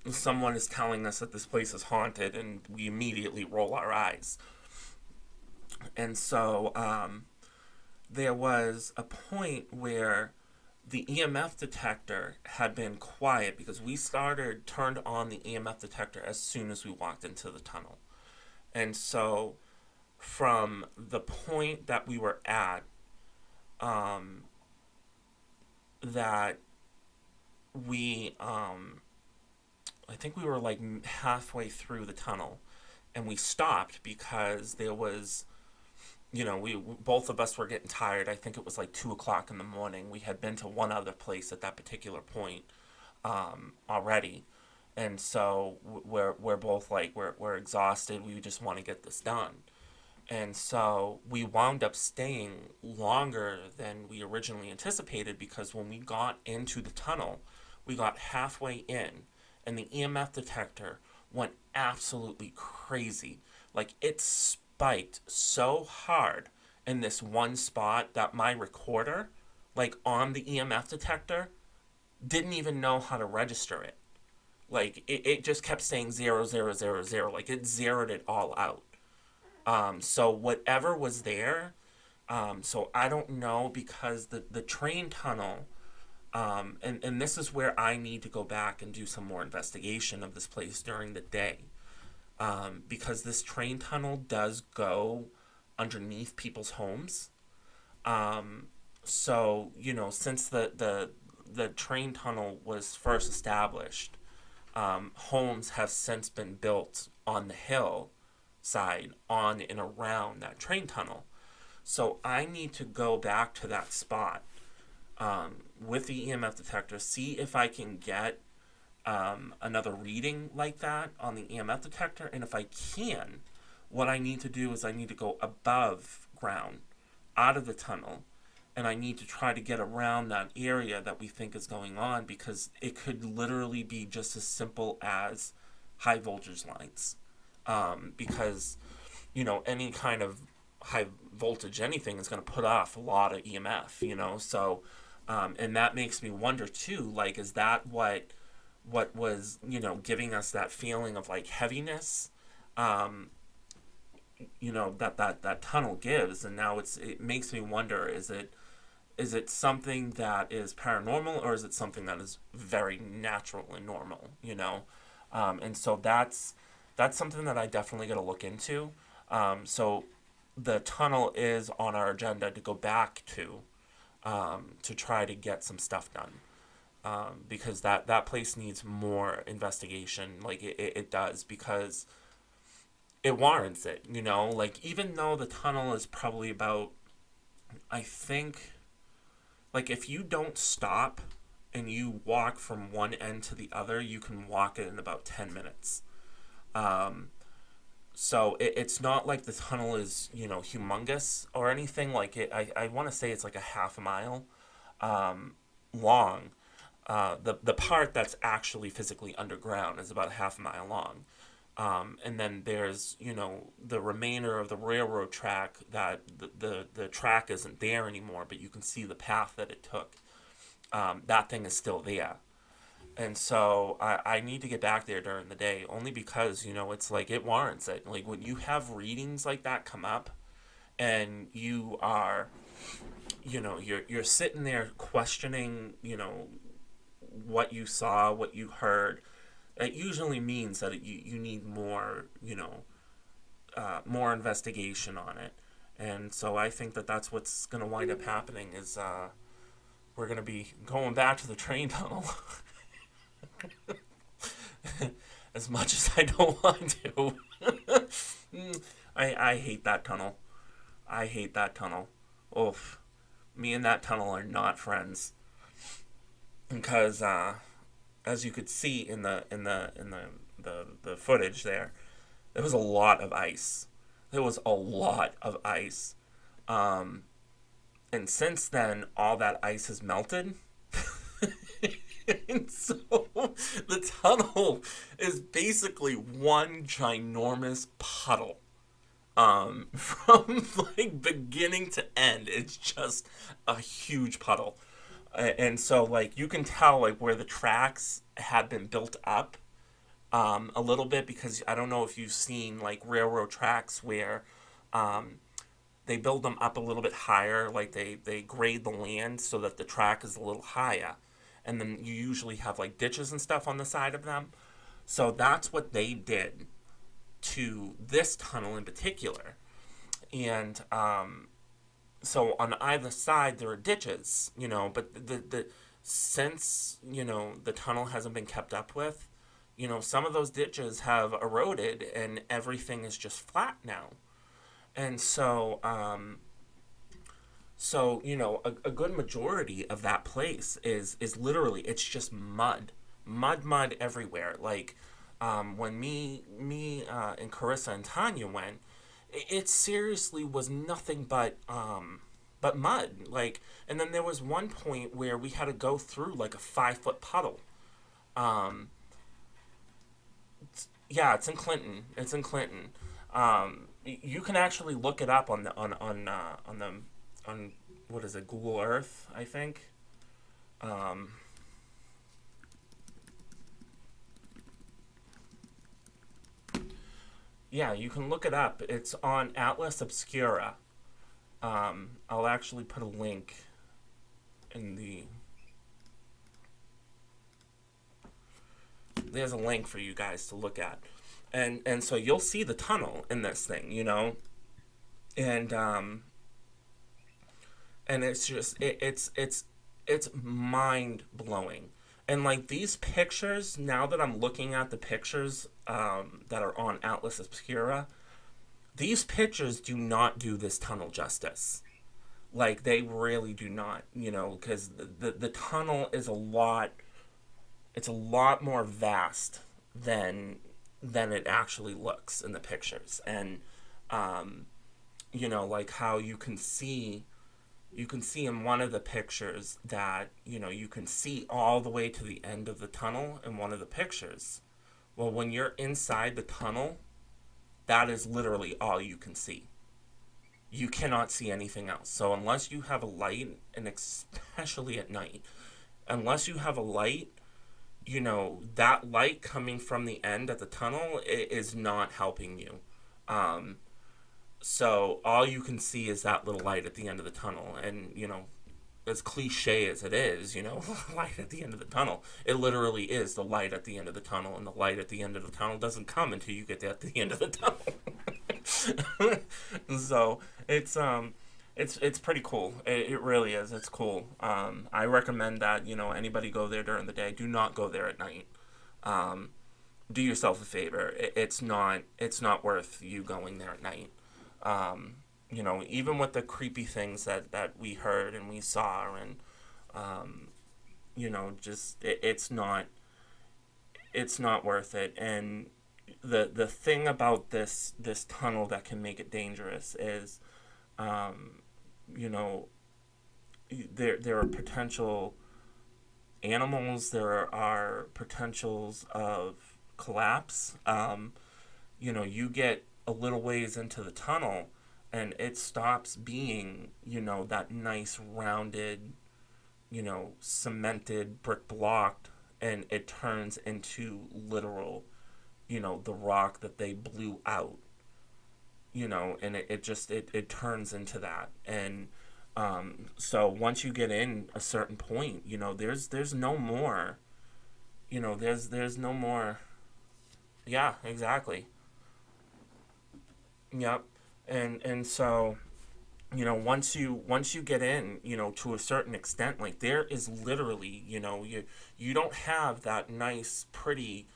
someone is telling us that this place is haunted, and we immediately roll our eyes. And so there was a point where the EMF detector had been quiet because we turned on the EMF detector as soon as we walked into the tunnel. And so from the point that we were at, um, that we, I think we were like halfway through the tunnel, and we stopped because there was, we both of us were getting tired. I think it was like 2 o'clock in the morning. We had been to one other place at that particular point already, and so we're both like we're exhausted. We just want to get this done. And so we wound up staying longer than we originally anticipated because when we got into the tunnel, we got halfway in and the EMF detector went absolutely crazy. Like, it spiked so hard in this one spot that my recorder, like on the EMF detector, didn't even know how to register it. Like, it just kept saying 0000. Like, it zeroed it all out. So whatever was there, so I don't know, because the train tunnel, and this is where I need to go back and do some more investigation of this place during the day, because this train tunnel does go underneath people's homes. So since the train tunnel was first established, homes have since been built on the hill side on and around that train tunnel. So I need to go back to that spot with the EMF detector, see if I can get another reading like that on the EMF detector. And if I can, what I need to do is I need to go above ground, out of the tunnel, and I need to try to get around that area that we think is going on, because it could literally be just as simple as high voltage lines. Because any kind of high voltage anything is going to put off a lot of EMF. So and that makes me wonder too, like, is that what was giving us that feeling of like heaviness, that tunnel gives. And now it makes me wonder, is it something that is paranormal, or is it something that is very natural and normal? And so that's something that I definitely got to look into. So the tunnel is on our agenda to go back to try to get some stuff done. Because that place needs more investigation. Like, it does, because it warrants it. Like, even though the tunnel is probably about, I think, like, if you don't stop and you walk from one end to the other, you can walk it in about 10 minutes. So it's not like the tunnel is, humongous or anything. Like, I want to say it's like a half a mile long. The part that's actually physically underground is about half a mile long. And then there's, the remainder of the railroad track that the track isn't there anymore, but you can see the path that it took. That thing is still there. And so I need to get back there during the day, only because, it's like it warrants it. Like, when you have readings like that come up and you are, you're sitting there questioning, what you saw, what you heard, it usually means that you need more, more investigation on it. And so I think that that's what's going to wind up happening is we're going to be going back to the train tunnel. As much as I don't want to. I hate that tunnel. I hate that tunnel. Oof. Me and that tunnel are not friends. Because as you could see in the footage there was a lot of ice. There was a lot of ice. Um, and since then, all that ice has melted. And so the tunnel is basically one ginormous puddle. From like beginning to end, it's just a huge puddle. And so like you can tell like where the tracks had been built up a little bit because I don't know if you've seen like railroad tracks where um, they build them up a little bit higher, like they grade the land so that the track is a little higher. And then you usually have like ditches and stuff on the side of them. So that's what they did to this tunnel in particular. And so on either side there are ditches, but the since, the tunnel hasn't been kept up with, some of those ditches have eroded and everything is just flat now. And so a good majority of that place is literally it's just mud everywhere. Like when and Carissa and Tanya went, it seriously was nothing but mud. Like, and then there was one point where we had to go through like a 5 foot puddle. Um, yeah, it's in Clinton. It's in Clinton. You can actually look it up on what is it, Google Earth, I think. Um, yeah, you can look it up. It's on Atlas Obscura. I'll actually put a link in the. There's a link for you guys to look at, and so you'll see the tunnel in this thing, and it's just it's mind blowing. And like these pictures, now that I'm looking at the pictures that are on Atlas Obscura, these pictures do not do this tunnel justice. Like they really do not, because the tunnel is a lot. It's a lot more vast than it actually looks in the pictures, and like how you can see in one of the pictures that you can see all the way to the end of the tunnel in one of the pictures. Well, when you're inside the tunnel, that is literally all you can see. You cannot see anything else. So unless you have a light, and especially at night, unless you have a light, that light coming from the end of the tunnel is not helping you. Um, so all you can see is that little light at the end of the tunnel. And, as cliche as it is, light at the end of the tunnel, it literally is the light at the end of the tunnel. And the light at the end of the tunnel doesn't come until you get at the end of the tunnel. So it's pretty cool. It really is. It's cool. I recommend that, anybody go there during the day. Do not go there at night. Um, do yourself a favor. It's not worth you going there at night. Even with the creepy things that we heard and we saw, and just it's not worth it. And the thing about this tunnel that can make it dangerous is, um, you know, there are potential animals. There are potentials of collapse. You get a little ways into the tunnel, and it stops being, that nice rounded, cemented brick block, and it turns into literal, the rock that they blew out, and it turns into that. And so once you get in a certain point, there's no more, there's no more. Yeah, exactly. Yep. And so, once you get in, to a certain extent, like there is literally, you don't have that nice pretty,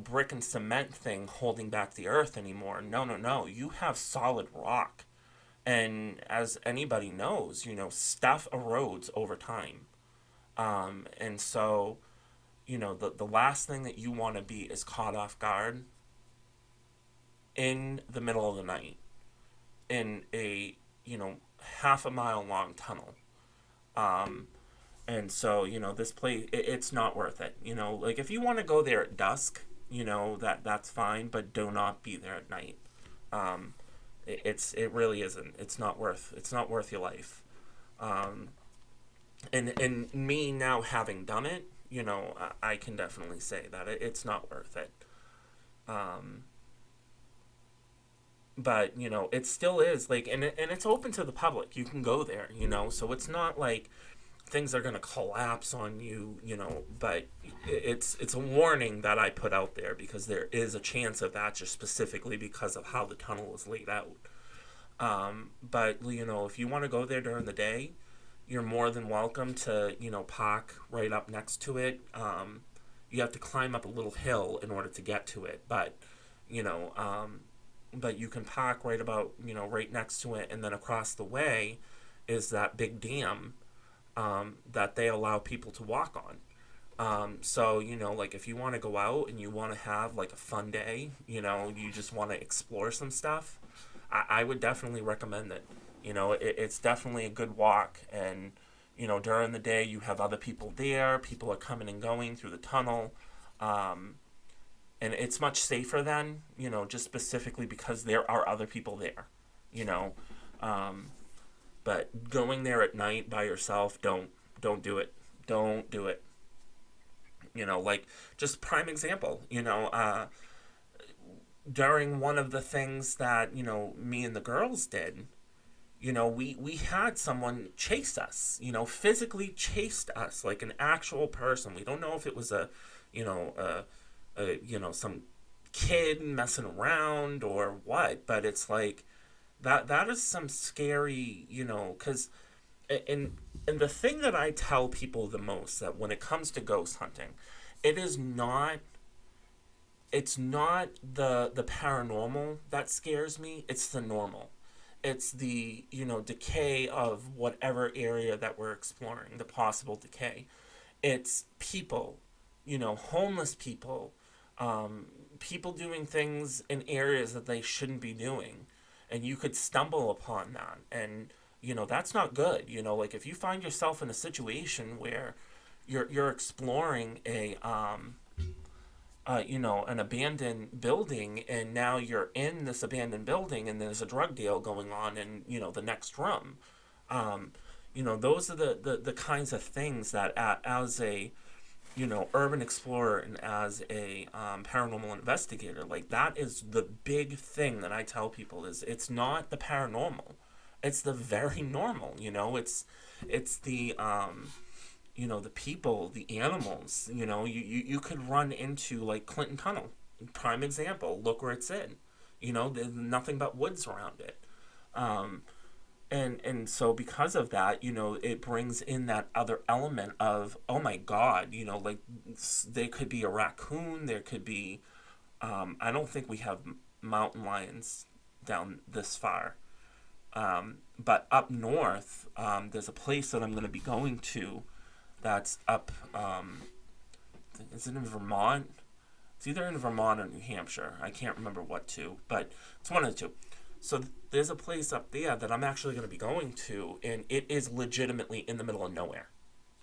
brick and cement thing holding back the earth anymore. No, no, no. You have solid rock. And as anybody knows, stuff erodes over time. And so, the last thing that you want to be is caught off guard in the middle of the night in a, half a mile long tunnel. Um, and so, this place, it's not worth it. Like if you want to go there at dusk, that's fine, but do not be there at night. Um, it really isn't. It's not worth your life. Um, and me now having done it, I can definitely say that it's not worth it. Um, but it still is like, and it's open to the public. You can go there, so it's not like things are going to collapse on you, but it's a warning that I put out there because there is a chance of that just specifically because of how the tunnel is laid out. But if you want to go there during the day, you're more than welcome to park right up next to it. You have to climb up a little hill in order to get to it, you know um, but you can park right about right next to it, and then across the way is that big dam that they allow people to walk on. So, like if you want to go out and you want to have like a fun day, you just want to explore some stuff, I would definitely recommend it. It's definitely a good walk. And, during the day you have other people there, people are coming and going through the tunnel. Um, and it's much safer then, just specifically because there are other people there, you know. Um, but going there at night by yourself, don't do it. Don't do it. Like just prime example. During one of the things that me and the girls did, we had someone chase us. Physically chased us like an actual person. We don't know if it was you know, some kid messing around or what, but it's like that is some scary, because and and the thing that I tell people the most that when it comes to ghost hunting, it is not it's not the paranormal that scares me, it's the normal. It's the, decay of whatever area that we're exploring, the possible decay. It's people, homeless people, um, people doing things in areas that they shouldn't be doing. And you could stumble upon that. And, that's not good. Like if you find yourself in a situation where you're exploring an abandoned building, and now you're in this abandoned building and there's a drug deal going on in, the next room. Um, those are the kinds of things that as a, urban explorer and as a paranormal investigator, like that is the big thing that I tell people is it's not the paranormal. It's the very normal, it's the people, the animals. You could run into like Clinton Tunnel, prime example. Look where it's in. There's nothing but woods around it. Um, and so because of that, it brings in that other element of, oh my God, like there could be a raccoon, there could be. I don't think we have mountain lions down this far. But up north, there's a place that I'm going to be going to that's up. Is it in Vermont? It's either in Vermont or New Hampshire. I can't remember what two, but it's one of the two. So there's a place up there that I'm actually going to be going to, and it is legitimately in the middle of nowhere.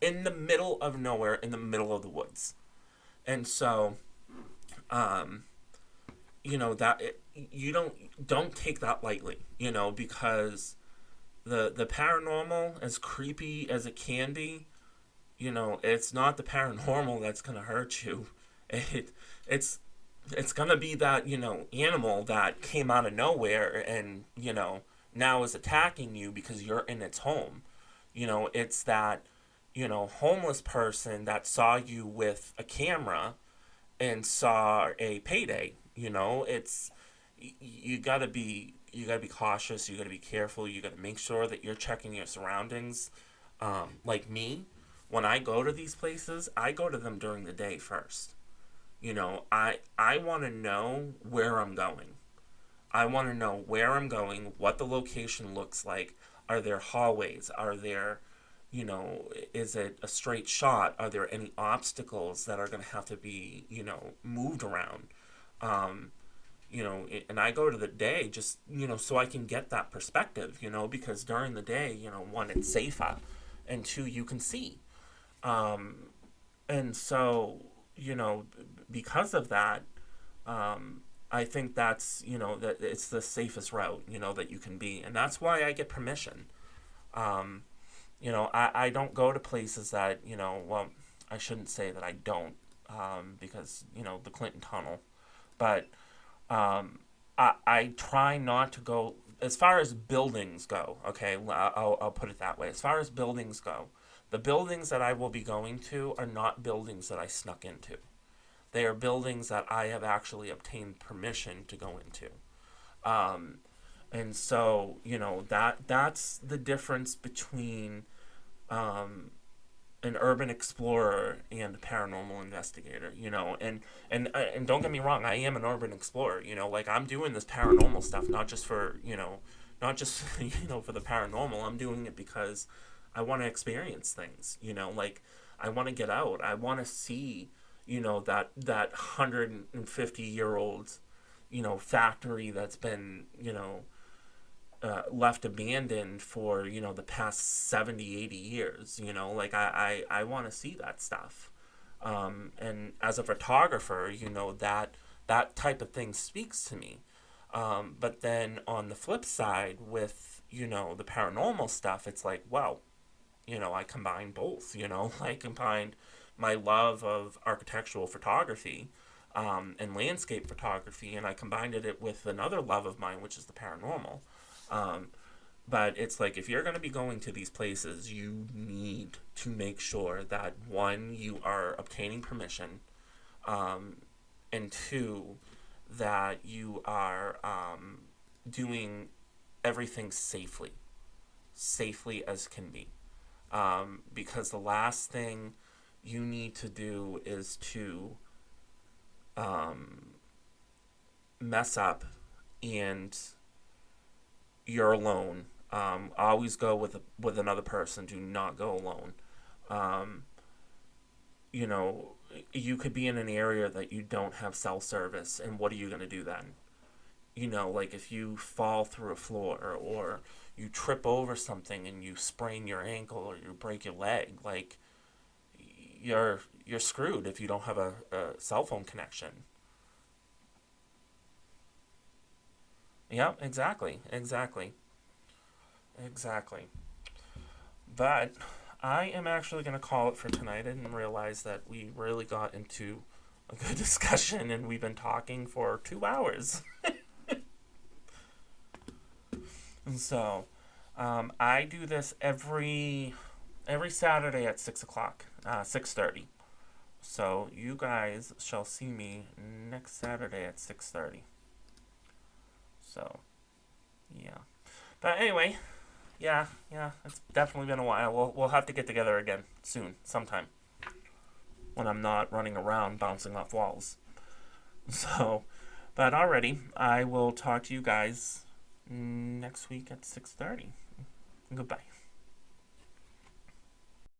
In the middle of nowhere, in the middle of the woods. And so, um, that you don't take that lightly, because the paranormal, as creepy as it can be, it's not the paranormal that's gonna hurt you. It it's it's gonna be that animal that came out of nowhere and now is attacking you because you're in its home. It's that homeless person that saw you with a camera and saw a payday. It's you gotta be cautious. You gotta be careful. You gotta make sure that you're checking your surroundings. Like me, when I go to these places, I go to them during the day first. I want to know where I'm going. I want to know where I'm going, what the location looks like. Are there hallways? Are there, is it a straight shot? Are there any obstacles that are going to have to be, moved around? Um, and I go to the day just, so I can get that perspective, because during the day, one, it's safer, and two, you can see. Um, and so, because of that, I think that's, that it's the safest route, that you can be. And that's why I get permission. Um, I don't go to places that, well, I shouldn't say that I don't, because, the Clinton Tunnel. But I try not to go, as far as buildings go, okay, I'll put it that way. As far as buildings go, the buildings that I will be going to are not buildings that I snuck into. They are buildings that I have actually obtained permission to go into. Um, and so, that's the difference between um, an urban explorer and a paranormal investigator, and don't get me wrong, I am an urban explorer, like I'm doing this paranormal stuff not just for, not just for the paranormal. I'm doing it because I want to experience things, like I want to get out. I want to see, that 150-year-old, factory that's been, left abandoned for the past 70, 80 years. Like I want to see that stuff. And as a photographer, that type of thing speaks to me. But then on the flip side with the paranormal stuff, it's like, well, I combine both. I combined my love of architectural photography, and landscape photography, and I combined it with another love of mine, which is the paranormal. Um, but it's like, if you're going to be going to these places, you need to make sure that, one, you are obtaining permission, um, and two, that you are doing everything safely as can be. Because the last thing you need to do is to um, mess up and you're alone. Always go with another person. Do not go alone. Um, you know, you could be in an area that you don't have cell service, and what are you going to do then? Like if you fall through a floor, or you trip over something and you sprain your ankle or you break your leg, like you're screwed if you don't have a cell phone connection. Yeah, exactly. But I am actually going to call it for tonight. I didn't realize that we really got into a good discussion, and we've been talking for 2 hours. And so, I do this every Saturday at 6 o'clock, 6:30. So you guys shall see me next Saturday at 6:30. So yeah. But anyway, yeah, it's definitely been a while. We'll have to get together again soon, sometime, when I'm not running around bouncing off walls. So, but already, I will talk to you guys next week at 6:30. Goodbye.